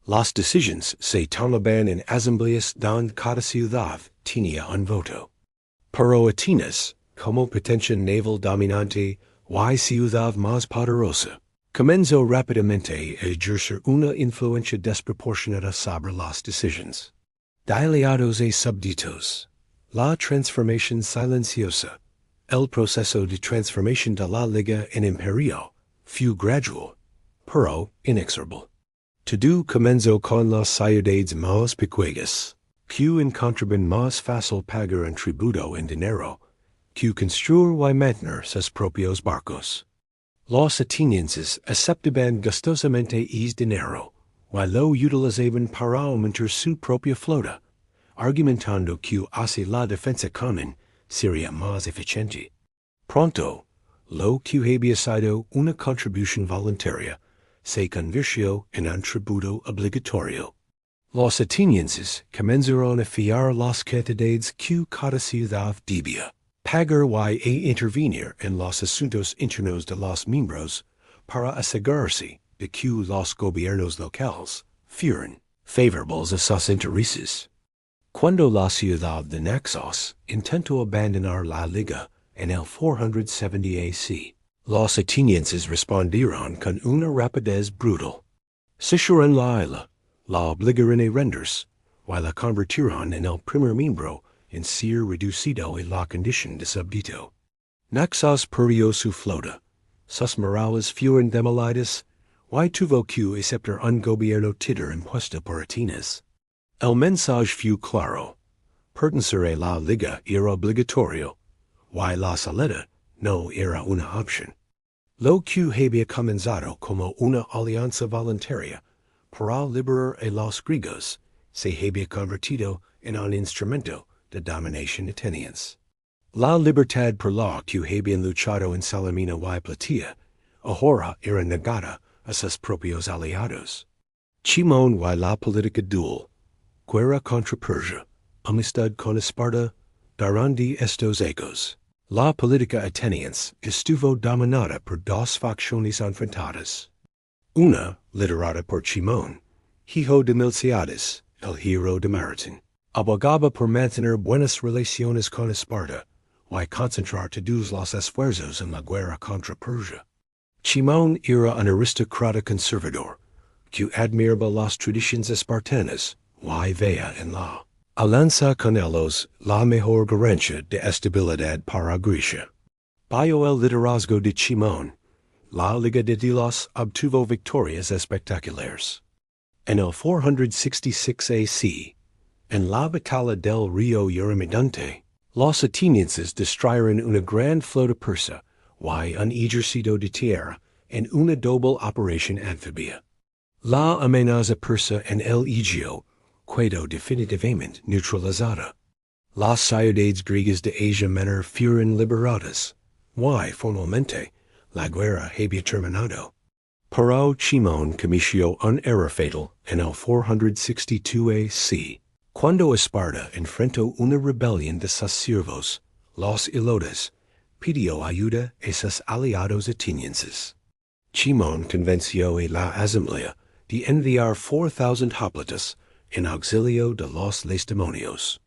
Las decisiones se tomaban en asambleas donde cada ciudad tenía un voto. Pero Atenas, como potencia naval dominante y ciudad más poderosa, comenzó rápidamente a ejercer una influencia desproporcionada sobre las decisiones. De aliados a súbditos, la transformación silenciosa, el proceso de transformación de la Liga en imperio, fue gradual, pero inexorable. Todo comenzó con las ciudades más pequeñas, que encontraban más fácil pagar un tributo en dinero, que construir y mantener sus propios barcos. Los atenienses aceptaban gustosamente ese dinero, y lo utilizaban para aumentar su propia flota, argumentando que así la defensa común sería más eficiente. Pronto, lo que había sido una contribución voluntaria se convirtió en un tributo obligatorio. Los atenienses comenzaron a fiar las cantidades que cada ciudad debía pagar y a intervenir en los asuntos internos de los miembros para asegurarse de que los gobiernos locales fueran favorables a sus intereses. Cuando la ciudad de Naxos intentó abandonar la Liga en el 470 AC, los atenienses respondieron con una rapidez brutal. Cesaron la isla, la obligaron a rendirse, y la convirtieron en el primer miembro en ser reducido a la condición de súbdito. Naxos perdió su flota, sus murallas fueron demolidas, y tuvo que aceptar un gobierno títer impuesto por Atenas. El mensaje fue claro: pertenecer a la Liga era obligatorio, y la salida no era una opción. Lo que había comenzado como una alianza voluntaria para liberar a los griegos se había convertido en un instrumento de dominación ateniense. La libertad por la que habían luchado en Salamina y Platía ahora era negada a sus propios aliados. Cimón y la política dual, guerra contra Persia, amistad con Esparta, durante estos ecos. La política ateniense estuvo dominada por dos facciones enfrentadas. Una, liderada por Cimón, hijo de Miltiades, el héroe de Marathon, abogaba por mantener buenas relaciones con Esparta y concentrar todos los esfuerzos en la guerra contra Persia. Cimón era un aristócrata conservador que admiraba las tradiciones espartanas y veía en la alianza con ellos la mejor garantía de estabilidad para Grecia. Bajo el liderazgo de Cimón, la Liga de Delos obtuvo victorias espectaculares. En el 466 AC, en la Batalla del Río Eurymedonte, los atenienses destruyeron una gran flota persa y un ejército de tierra en una doble operación anfibia. La amenaza persa en el Egeo quedó definitivamente neutralizada. Las ciudades griegas de Asia Menor fueron liberadas, y formalmente la guerra había terminado. Pero Cimón cometió un error fatal en el 462 AC, cuando Esparta enfrentó una rebelión de sus siervos, los Ilotes, pidió ayuda a sus aliados atenienses. Cimón convenció a la asamblea de enviar 4,000 hoplitas en auxilio de los Lacedemonios.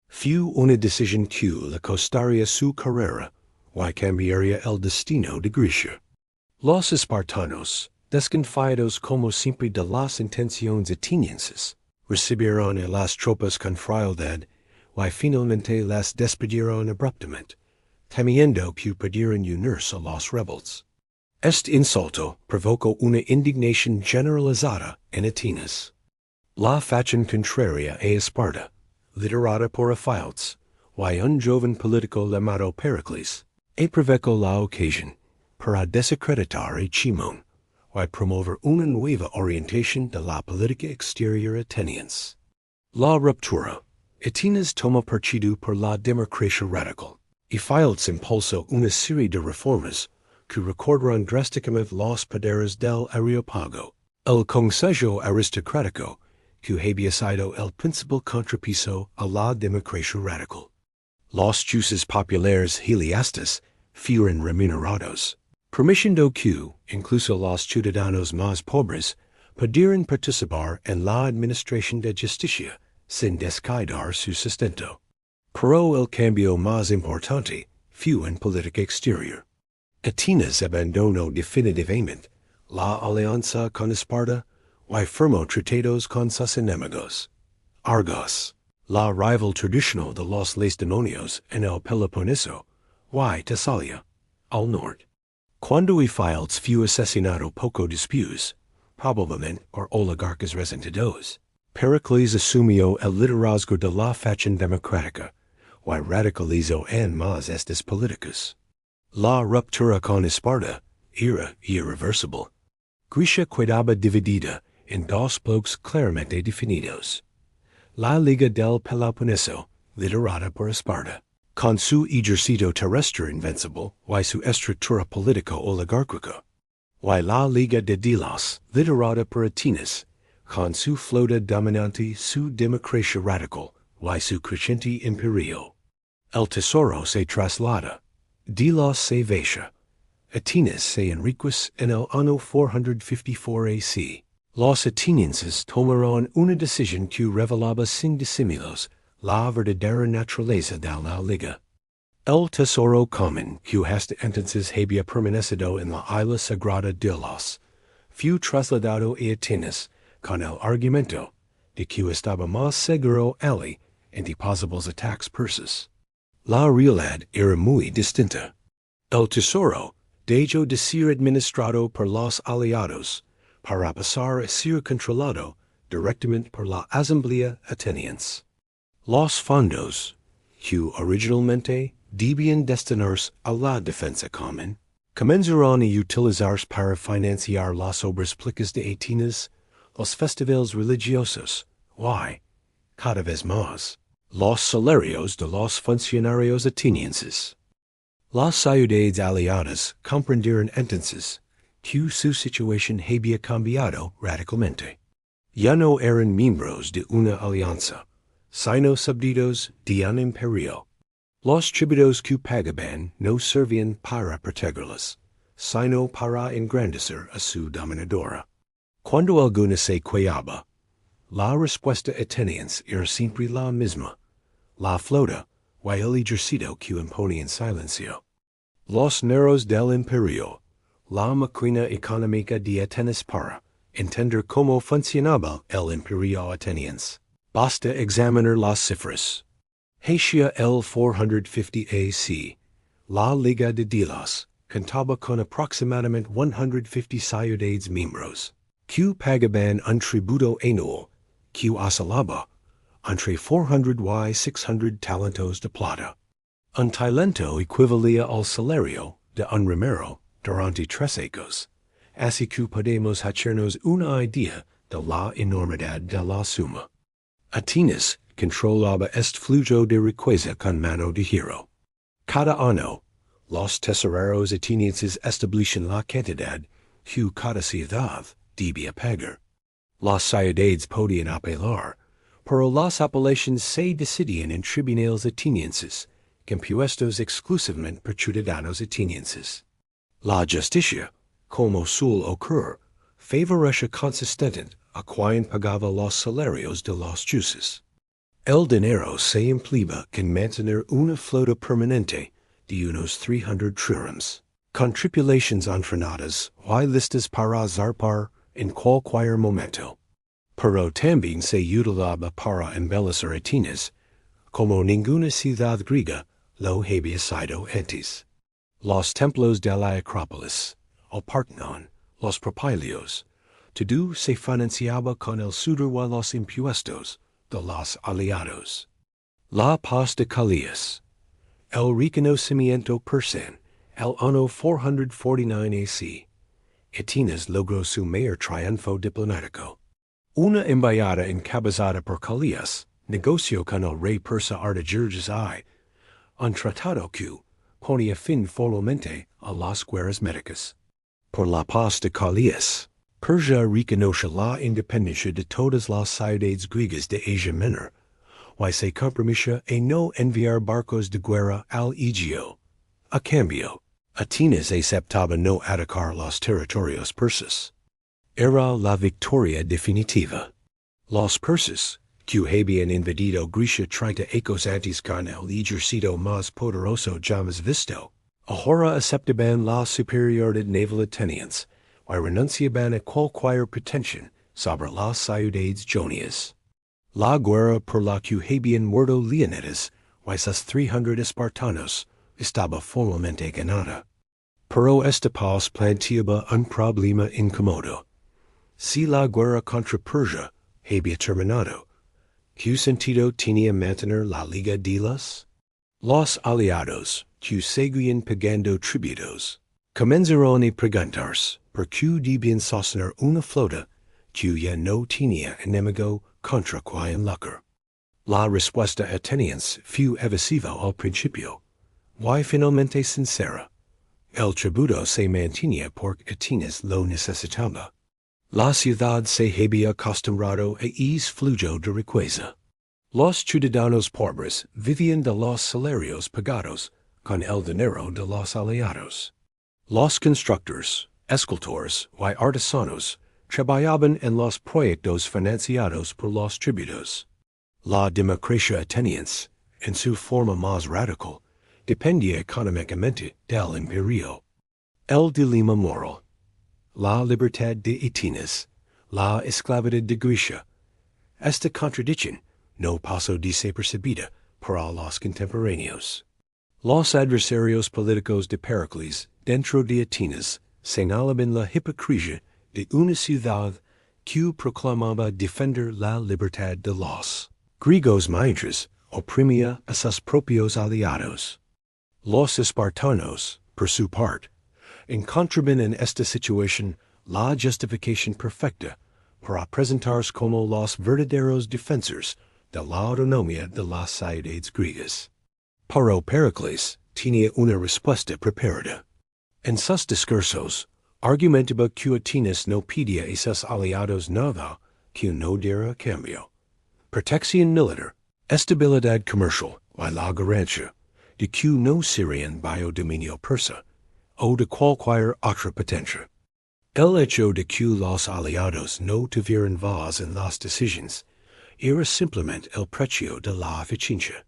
Fue una decisión que le costaría su carrera y cambiaría el destino de Grecia. Los espartanos, desconfiados como siempre de las intenciones atenienses, recibieron a las tropas con frialdad y finalmente las despidieron abruptamente, temiendo que pudieran unirse a los rebeldes. Este insulto provocó una indignación generalizada en Atenas. La facción contraria a Esparta, liderada por Aphialtes y un joven político llamado Pericles, aprovechó la ocasión para desacreditar a Cimón y promover una nueva orientación de la política exterior ateniense. La ruptura, Atenas toma partido por la democracia radical, y files impulso una serie de reformas que recordarán drásticamente los poderes del Areopago. El Consejo Aristocrático, que había sido el principal contrapeso a la democracia radical. Los jueces populares heliastas fueron remunerados, permitiendo que, incluso los ciudadanos más pobres, pudieran participar en la administración de justicia sin descuidar su sustento. Pero el cambio más importante fue en política exterior. Atenas abandonó definitivamente la alianza con Esparta y firmó tratados con sus enemigos. Argos, la rival tradicional de los Lacedemonios en el Peloponeso, y Tesalia, al norte. Cuando Files fue asesinado poco después, probablemente por oligarcas resentidos, Pericles asumió el liderazgo de la facción democrática y radicalizó en más estas políticas. La ruptura con Esparta era irreversible. Grecia quedaba dividida en dos bloques claramente definidos. La Liga del Peloponeso, liderada por Esparta, con su ejército terrestre invencible y su estructura político-oligárquica, y la Liga de Delos, liderada por Atenas, con su flota dominante, su democracia radical y su creciente imperio. El tesoro se traslada. Delos se vacia. Atenas se enriquece en el año 454 AC. Los atenienses tomaron una decisión que revelaba sin disimulos la verdadera naturaleza de la liga. El tesoro común que hasta entonces había permanecido en la isla sagrada de Delos fue trasladado a Atenas con el argumento de que estaba más seguro allí ante posibles ataques persas. La realidad era muy distinta. El tesoro dejó de ser administrado por los aliados para pasar a ser controlado directamente por la Asamblea Ateniense. Los fondos, que originalmente debían destinarse a la defensa común, comenzaron a utilizarse para financiar las obras públicas de Atenas, los festivales religiosos, y, cada vez más, los salarios de los funcionarios atenienses. Las ciudades aliadas comprendieron entonces que su situación había cambiado radicalmente. Ya no eran miembros de una alianza, sino súbditos de un imperio. Los tributos que pagaban no servían para protegerlos, sino para engrandecer a su dominadora. Cuando alguna se quejaba, la respuesta ateniense era siempre la misma: la flota y el ejército que imponían silencio. Los nervios del imperio, la máquina económica de Atenas para entender cómo funcionaba el imperio ateniense. Basta examinar las cifras. Hacia el 450 AC, la Liga de Delos contaba con aproximadamente 150 ciudades miembros, que pagaban un tributo anual que oscilaba entre 400 y 600 talentos de plata. Un talento equivalía al salario de un remero durante 3 años, así que podemos hacernos una idea de la enormidad de la suma. Atenas controlaba este flujo de riqueza con mano de hierro. Cada año, los tesoreros atenienses establecen la cantidad que cada ciudad debía pagar. Las ciudades podían apelar, pero las apelaciones se decidían en tribunales atenienses, compuestos exclusivamente por ciudadanos atenienses. La justicia, como suele ocurrir, favorecía consistente a quien pagaba los salarios de los jueces. El dinero se empleaba en mantener una flota permanente de unos 300 triremes, con tripulaciones entrenadas y listas para zarpar en cualquier momento. Pero también se utilizaba para embellecer Atenas, como ninguna ciudad griega lo había sido antes. Los templos de la Acrópolis, el Partenón, los propilios, todo se financiaba con el sudor y los impuestos de los aliados. La paz de Calías, el reconocimiento persan, el año 449 AC. Atenas logró su mayor triunfo diplomático. Una embajada encabezada por Calías, negocio con el rey persa Artajerjes I, un tratado que ponía fin formalmente a las guerras médicas. Por la paz de Calías, Persia reconoce la independencia de todas las ciudades griegas de Asia Menor, y se compromete a no enviar barcos de guerra al Egeo. A cambio, Atenas aceptaba no atacar los territorios persas. Era la victoria definitiva. Los persas, que habían invadido Grecia 30 años antes con el ejército más poderoso jamás visto, ahora aceptaban la superioridad naval ateniense y renunciaban a cualquier pretensión sobre las ciudades jonias. La guerra por la que habían muerto Leonidas y sus 300 espartanos estaba formalmente ganada. Pero esta paz planteaba un problema incómodo. Si la guerra contra Persia había terminado, ¿qué sentido tenía mantener la Liga de los aliados, que seguían pagando tributos, comenzaron a preguntarse por qué debían sostener una flota que ya no tenía enemigo contra quien lucrar. La respuesta ateniense fue evasiva al principio, y finalmente sincera. El tributo se mantenía porque Atenas lo necesitaba. La ciudad se había acostumbrado a ese flujo de riqueza. Los ciudadanos pobres vivían de los salarios pagados con el dinero de los aliados. Los constructores, escultores y artesanos trabajaban en los proyectos financiados por los tributos. La democracia ateniense, en su forma más radical, dependía económicamente del imperio. El dilema moral. La libertad de Atenas, la esclavitud de Grecia. Esta contradicción no pasó desapercibida para los contemporáneos. Los adversarios políticos de Pericles dentro de Atenas señalaban la hipocresía de una ciudad que proclamaba defender la libertad de los griegos mientras oprimía a sus propios aliados. Los espartanos, por su parte, encontraban en esta situación la justificación perfecta para presentarse como los verdaderos defensores de la autonomía de las ciudades griegas. Pero Pericles tenía una respuesta preparada. En sus discursos, argumentaba que Atenas no pedía a sus aliados nada que no diera a cambio. Protección militar, estabilidad comercial y la garantía de que no serían bajo dominio persa o de cualquier otra potencia. El hecho de que los aliados no tuvieran voz en las decisiones era simplemente el precio de la eficiencia.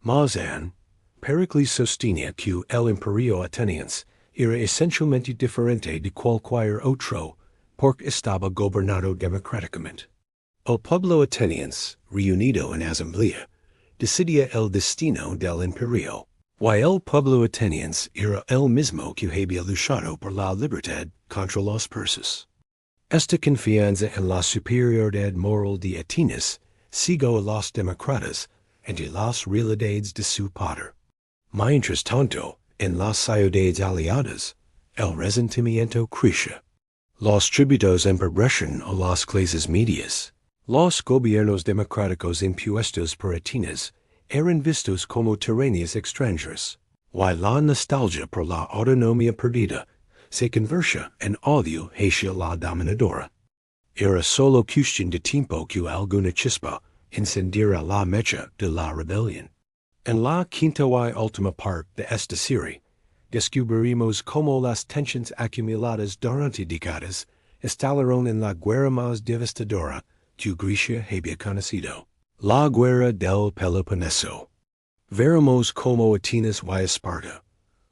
Más aún, Pericles sostenía que el imperio ateniense era esencialmente diferente de cualquier otro porque estaba gobernado democráticamente. El pueblo ateniense, reunido en asamblea, decidía el destino del imperio, y el pueblo ateniense era el mismo que había luchado por la libertad contra los persas. Esta confianza en la superioridad moral de Atenas cegó a los demócratas ante las realidades de su poder. Mientras tanto, en las ciudades aliadas, el resentimiento crecía. Los tributos empobrecen a las clases medias. Los gobiernos democráticos impuestos por Atenas eran vistos como tyrannías extranjeras, y la nostalgia por la autonomía perdida se convertía en odio hacia la dominadora. Era solo cuestión de tiempo que alguna chispa encendiera la mecha de la rebelión. En la quinta y última parte de esta serie, descubriremos cómo las tensiones acumuladas durante décadas estallaron en la guerra más devastadora que Grecia había conocido, la guerra del Peloponeso. Veremos cómo Atenas y Esparta,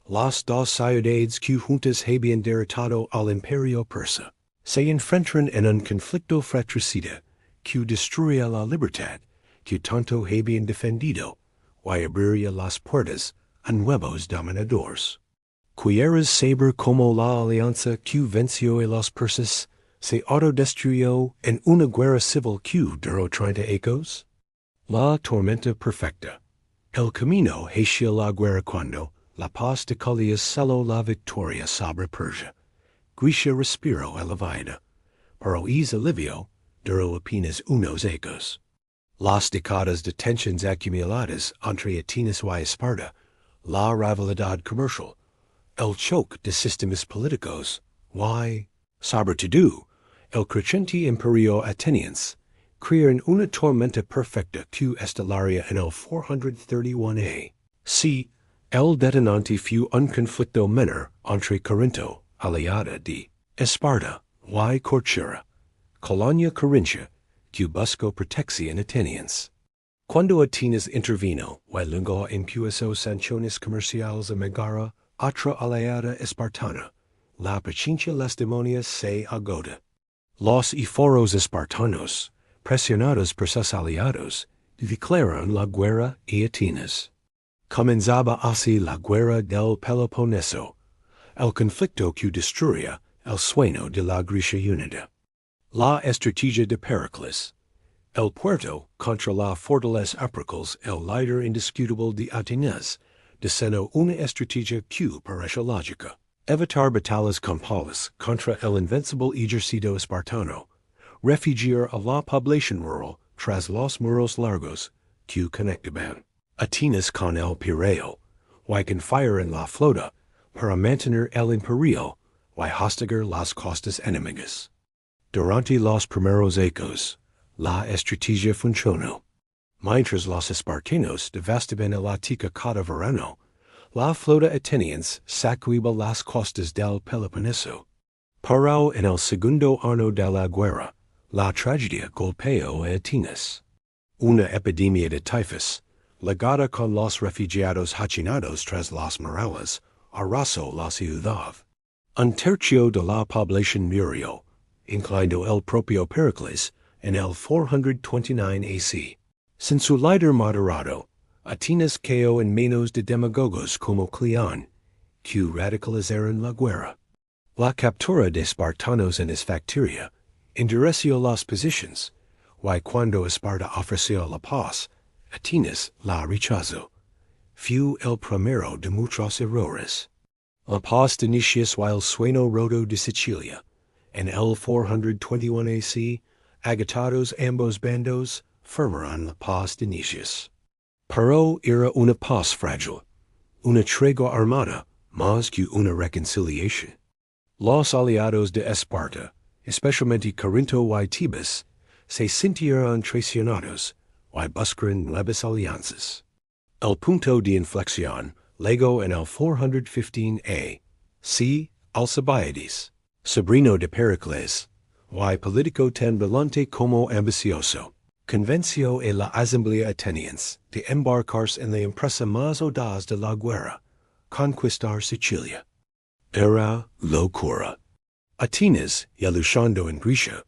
las dos ciudades que juntas habían derrotado al imperio persa, se enfrentaron en un conflicto fratricida que destruía la libertad que tanto habían defendido y abriría las puertas a nuevos dominadores. ¿Quieres saber cómo la alianza que venció a los persas se autodestruyó en una guerra civil que duró 30 años? La tormenta perfecta. El camino hacia la guerra cuando la paz de Calías selló la victoria sobre Persia. Grecia respiró a la vida, pero ese alivio duró apenas unos años. Las décadas de tensions acumuladas entre Atenas y Esparta, la rivalidad comercial, el choque de sistemas políticos, y, sobre todo, el creciente imperio ateniense, crearon una tormenta perfecta que estalaria en el 431 A. C. El detonante fue un conflicto menor entre Corinto, aliada de Esparta, y Corcyra, colonia corintia, que buscó protección ateniense. Cuando Atenas intervino, y luego impuso sanciones comerciales a Megara, otra aliada espartana, la paciencia lacedemonia se agota. Los eforos espartanos, presionados por sus aliados, declararon la guerra a Atenas. Comenzaba así la guerra del Peloponeso, el conflicto que destruía el sueño de la Grecia unida. La estrategia de Pericles. El puerto contra la fortaleza Apricles, el líder indiscutible de Atenas, diseñó una estrategia que parece lógica. Evitar batallas campales contra el invencible ejército espartano, refugiar a la población rural tras los muros largos que conectaban Atenas con el Pireo, y confiar en la flota para mantener el imperio y hostigar las costas enemigas. Durante los primeros ecos, la estrategia funcionó. Mientras los espartanos devastaban el Ática cada verano, la flota ateniense saqueaba las costas del Peloponeso. Pero en el segundo año de la guerra, la tragedia golpeó a Atenas. Una epidemia de tifus, ligada con los refugiados hachinados tras las murallas, arrasó la ciudad. Un tercio de la población murió, incluyendo el propio Pericles, en el 429 AC. Sin su líder moderado, Atenas cayó en manos de demagogos como Cleón, que radicalizaron la guerra. La captura de espartanos en Esfacteria endureció las posiciones, y cuando Esparta ofreció la paz, Atenas la rechazó. Fue el primero de muchos errores. La paz de Nicias y el sueño roto de Sicilia. En el 421 AC, agitados ambos bandos, firmaron la paz de Nicias. Pero era una paz frágil, una tregua armada, más que una reconciliación. Los aliados de Esparta, especialmente Corinto y Tebas, se sintieron traicionados y buscaron nuevas alianzas. El punto de inflexión llegó en el 415 A. C. Alcibiades, sobrino de Pericles, y político tan brillante como ambicioso, convenció a la Asamblea Ateniense de embarcarse en la empresa más audaz de la guerra, conquistar Sicilia. Era locura. Atenas, ya luchando en Grecia,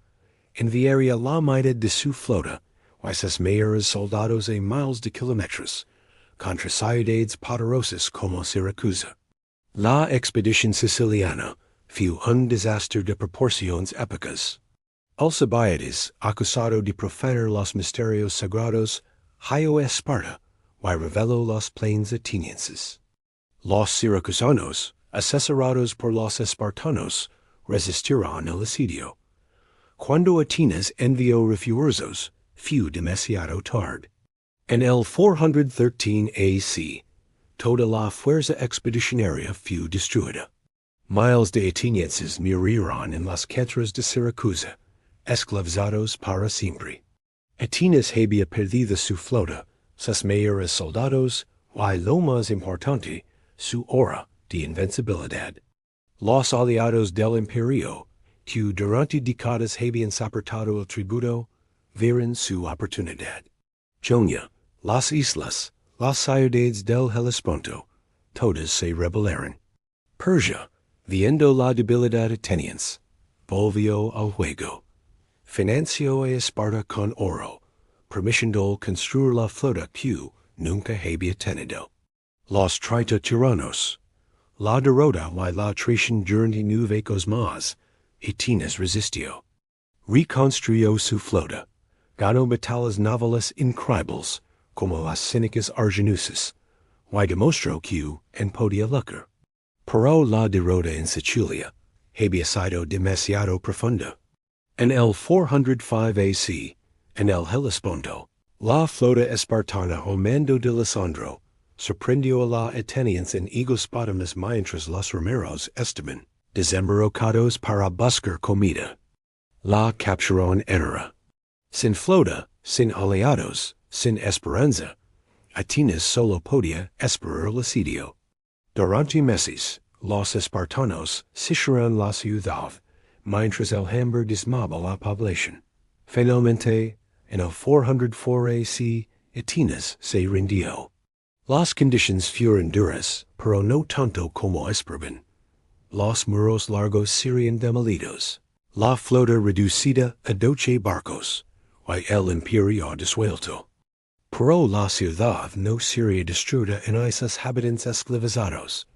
enviaría la mitad de su flota y sus mayores soldados a miles de kilómetros contra ciudades poderosas como Siracusa. La expedición siciliana fue un desastre de proporciones épicas. Alcibiades, acusado de profanar los misterios sagrados, halló a Esparta y reveló los planes atenienses. Los siracusanos, asesorados por los espartanos, resistieron el asedio. Cuando Atenas envió refuerzos, fue demasiado tarde. En el 413 AC, toda la fuerza expedicionaria fue destruida. Miles de atenienses murieron en las cantras de Siracusa, esclavizados para siempre. Atenas había perdido su flota, sus mayores soldados, y lo más importante, su aura de invencibilidad. Los aliados del imperio, que durante décadas habían soportado el tributo, vieron su oportunidad. Jonia, las islas, las ciudades del Helesponto, todas se rebelaron. Persia, viendo la debilidad ateniense, volvió al juego. Financió a Esparta con oro, permitiendo construir la flota que nunca había tenido. Los 30 tiranos, la derrota y la traición durante 9 años más, Atenas resistió. Reconstruyó su flota, ganó batallas navales increíbles como las cínicas arginusas, y demostró que podía luchar. Pero la derrota en Sicilia había sido demasiado profunda. En el 405 AC, en el Helesponto, La flota espartana o mando de Lisandro, sorprendió a la Atenians en Egospotamus mientras los Romeros estaban desembarcados para buscar comida. La capturó en Enera. Sin flota, sin aliados, sin esperanza, Atenas solo podía esperar el asedio. Durante meses, los espartanos sitiaron la ciudad, mientras el hambre diezmaba la población. Finalmente, en el 404 AC, Atenas se rindió. Las condiciones fueron duras, pero no tanto como esperaban. Los muros largos serían demolidos, la flota reducida a 12 barcos, y el imperio disuelto. Pero la ciudad no sería destruida en esos habitantes esclavizados,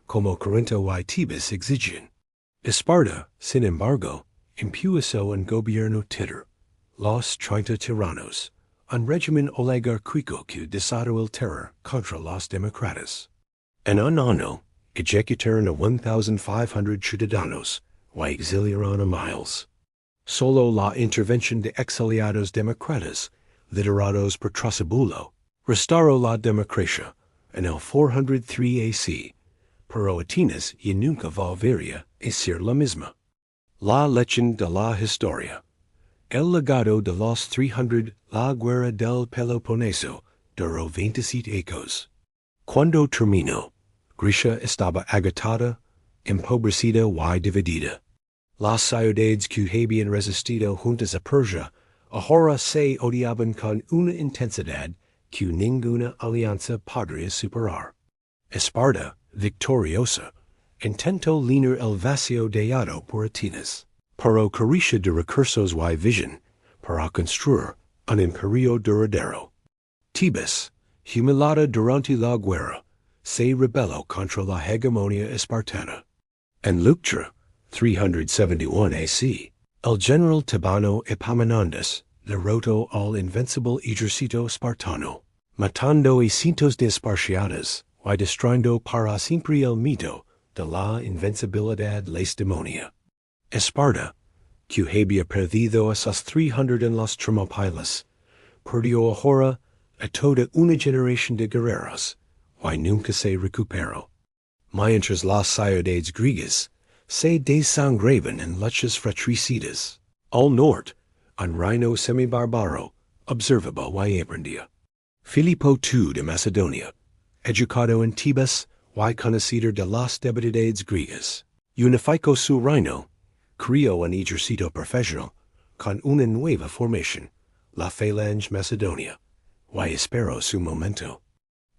como Corinto y Tebas exigían. Esparta, sin embargo, impuso un gobierno títer, los 30 tiranos, un régimen oligárquico que desató el terror contra los demócratas. En un año, ejecutaron a 1,500 ciudadanos y exiliaron a miles. Solo la intervención de exiliados demócratas, liderados por Trasibulo, restauró la democracia en el 403 AC, pero Atenas y nunca volvería a ser la misma. La lección de la historia. El legado de los 300, la guerra del Peloponeso, duró 27 años. Cuando terminó, Grecia estaba agotada, empobrecida y dividida. Las ciudades que habían resistido juntas a Persia ahora se odiaban con una intensidad que ninguna alianza podría superar. Esparta, victoriosa, intentó llenar el vacío dejado por Atenas, pero carecía de recursos y visión para construir un imperio duradero. Tebas, humillada durante la guerra, se rebeló contra la hegemonía espartana. En Leuctra, 371 AC, el general tebano Epaminondas derrotó al invencible ejército espartano, matando a cientos de esparciatas y destruyendo para siempre el mito de la invencibilidad lacedemonia. Esparta, que había perdido a sus 300 en las Termópilas, perdió ahora a toda una generación de guerreros y nunca se recuperó. Mientras las ciudades griegas se desangraban en luchas fratricidas, al norte, un reino semibárbaro observaba y aprendía. Filipo II de Macedonia, educado en Tebas y conocido de las debilidades griegas, unificó su reino, creó un ejército profesional con una nueva formación, la Falange Macedonia, y esperó su momento.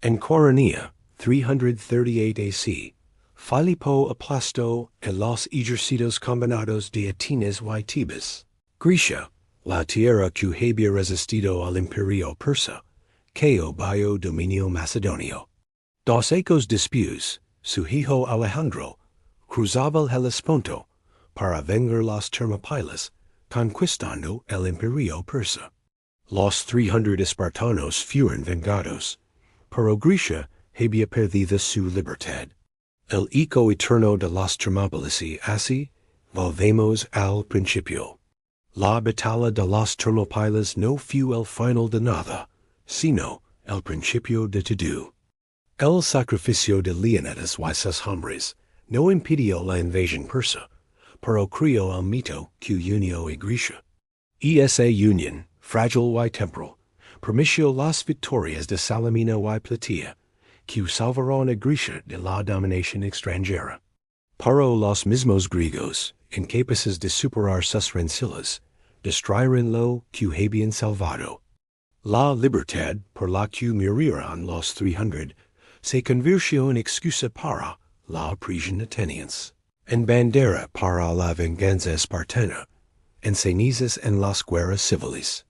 En Coronea, 338 AC, Filipo aplastó a los ejércitos combinados de Atenas y Tebas. Grecia, la tierra que había resistido al imperio persa, quedó bajo dominio macedonio. 2 años después, su hijo Alejandro cruzaba el Helesponto para vengar las Termópilas, conquistando el imperio persa. Los 300 espartanos fueron vengados, pero Grecia había perdido su libertad. El eco eterno de las Termópilas y así, volvemos al principio. La batalla de las Termópilas no fue el final de nada, sino el principio de todo. El sacrificio de Leónidas y sus hombres no impidió la invasión persa, pero creó el mito que unió a Grecia. Esa unión, frágil y temporal, permitió las victorias de Salamina y Plataea, que salvaron a Grecia de la dominación extranjera. Pero los mismos griegos, incapaces de superar sus rencillas, destruyeron lo que habían salvado. La libertad por la que murieron los 300 se convirtió en excusa para la opresión ateniense, en bandera para la venganza espartana, en cenizas en las guerras civiles.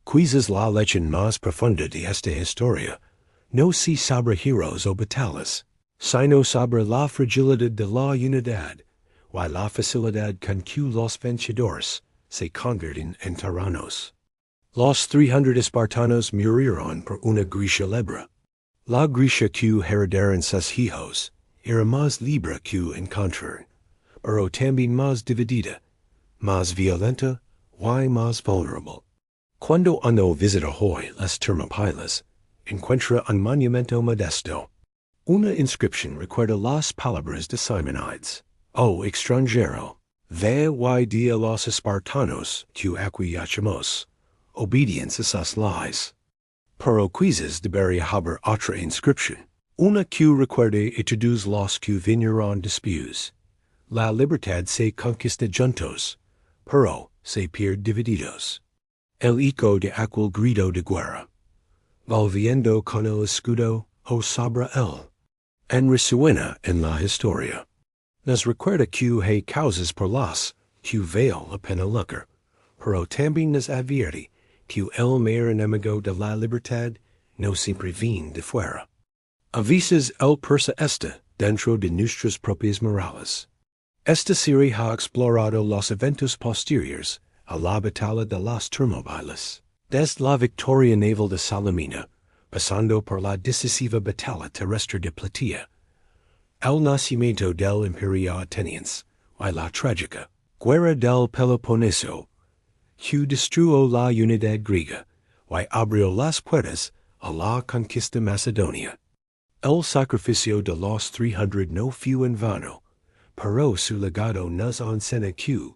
Quizás la lección más profunda de esta historia no se sobre héroes o batallas, sino sobre la fragilidad de la unidad y la facilidad con que los vencedores se convierten en tiranos. Los 300 espartanos murieron por una Grecia libre. La Grecia que heredaron sus hijos era más libre que encontraron, pero también más dividida, más violenta y más vulnerable. Cuando uno visita hoy las Termópilas, encuentra un monumento modesto. Una inscripción recuerda las palabras de Simonides. O extranjero, ve y di a los espartanos que aquí hachamos obedience a sus leyes. Pero quizás debería haber otra inscripción. Una que recuerde a todos los que vinieron después. La libertad se conquista juntos, pero se pierde divididos. El eco de aquel grito de guerra, volviendo con el escudo o sobre él, en resuena en la historia. Nos recuerda que hay causas por las que vale la pena luchar, pero también nos advierte que el mayor enemigo de la libertad no siempre viene de fuera. A veces él persa está dentro de nuestras propias morales. Esta serie ha explorado los eventos posteriores a la Batalla de las Termópilas, desde la victoria naval de Salamina, pasando por la decisiva batalla terrestre de Platilla, el nacimiento del Imperio Ateniense y la trágica Guerra del Peloponeso, que destruyó la unidad griega y abrió las puertas a la conquista macedonia. El sacrificio de los 300 no fue en vano, pero su legado nos enseña que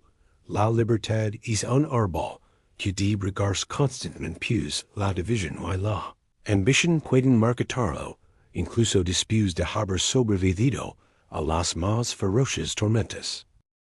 la libertad es un árbol que debe regarse constantemente pues la división y la ambición pueden marchitarlo, incluso después de haber sobrevivido a las más ferocias tormentas.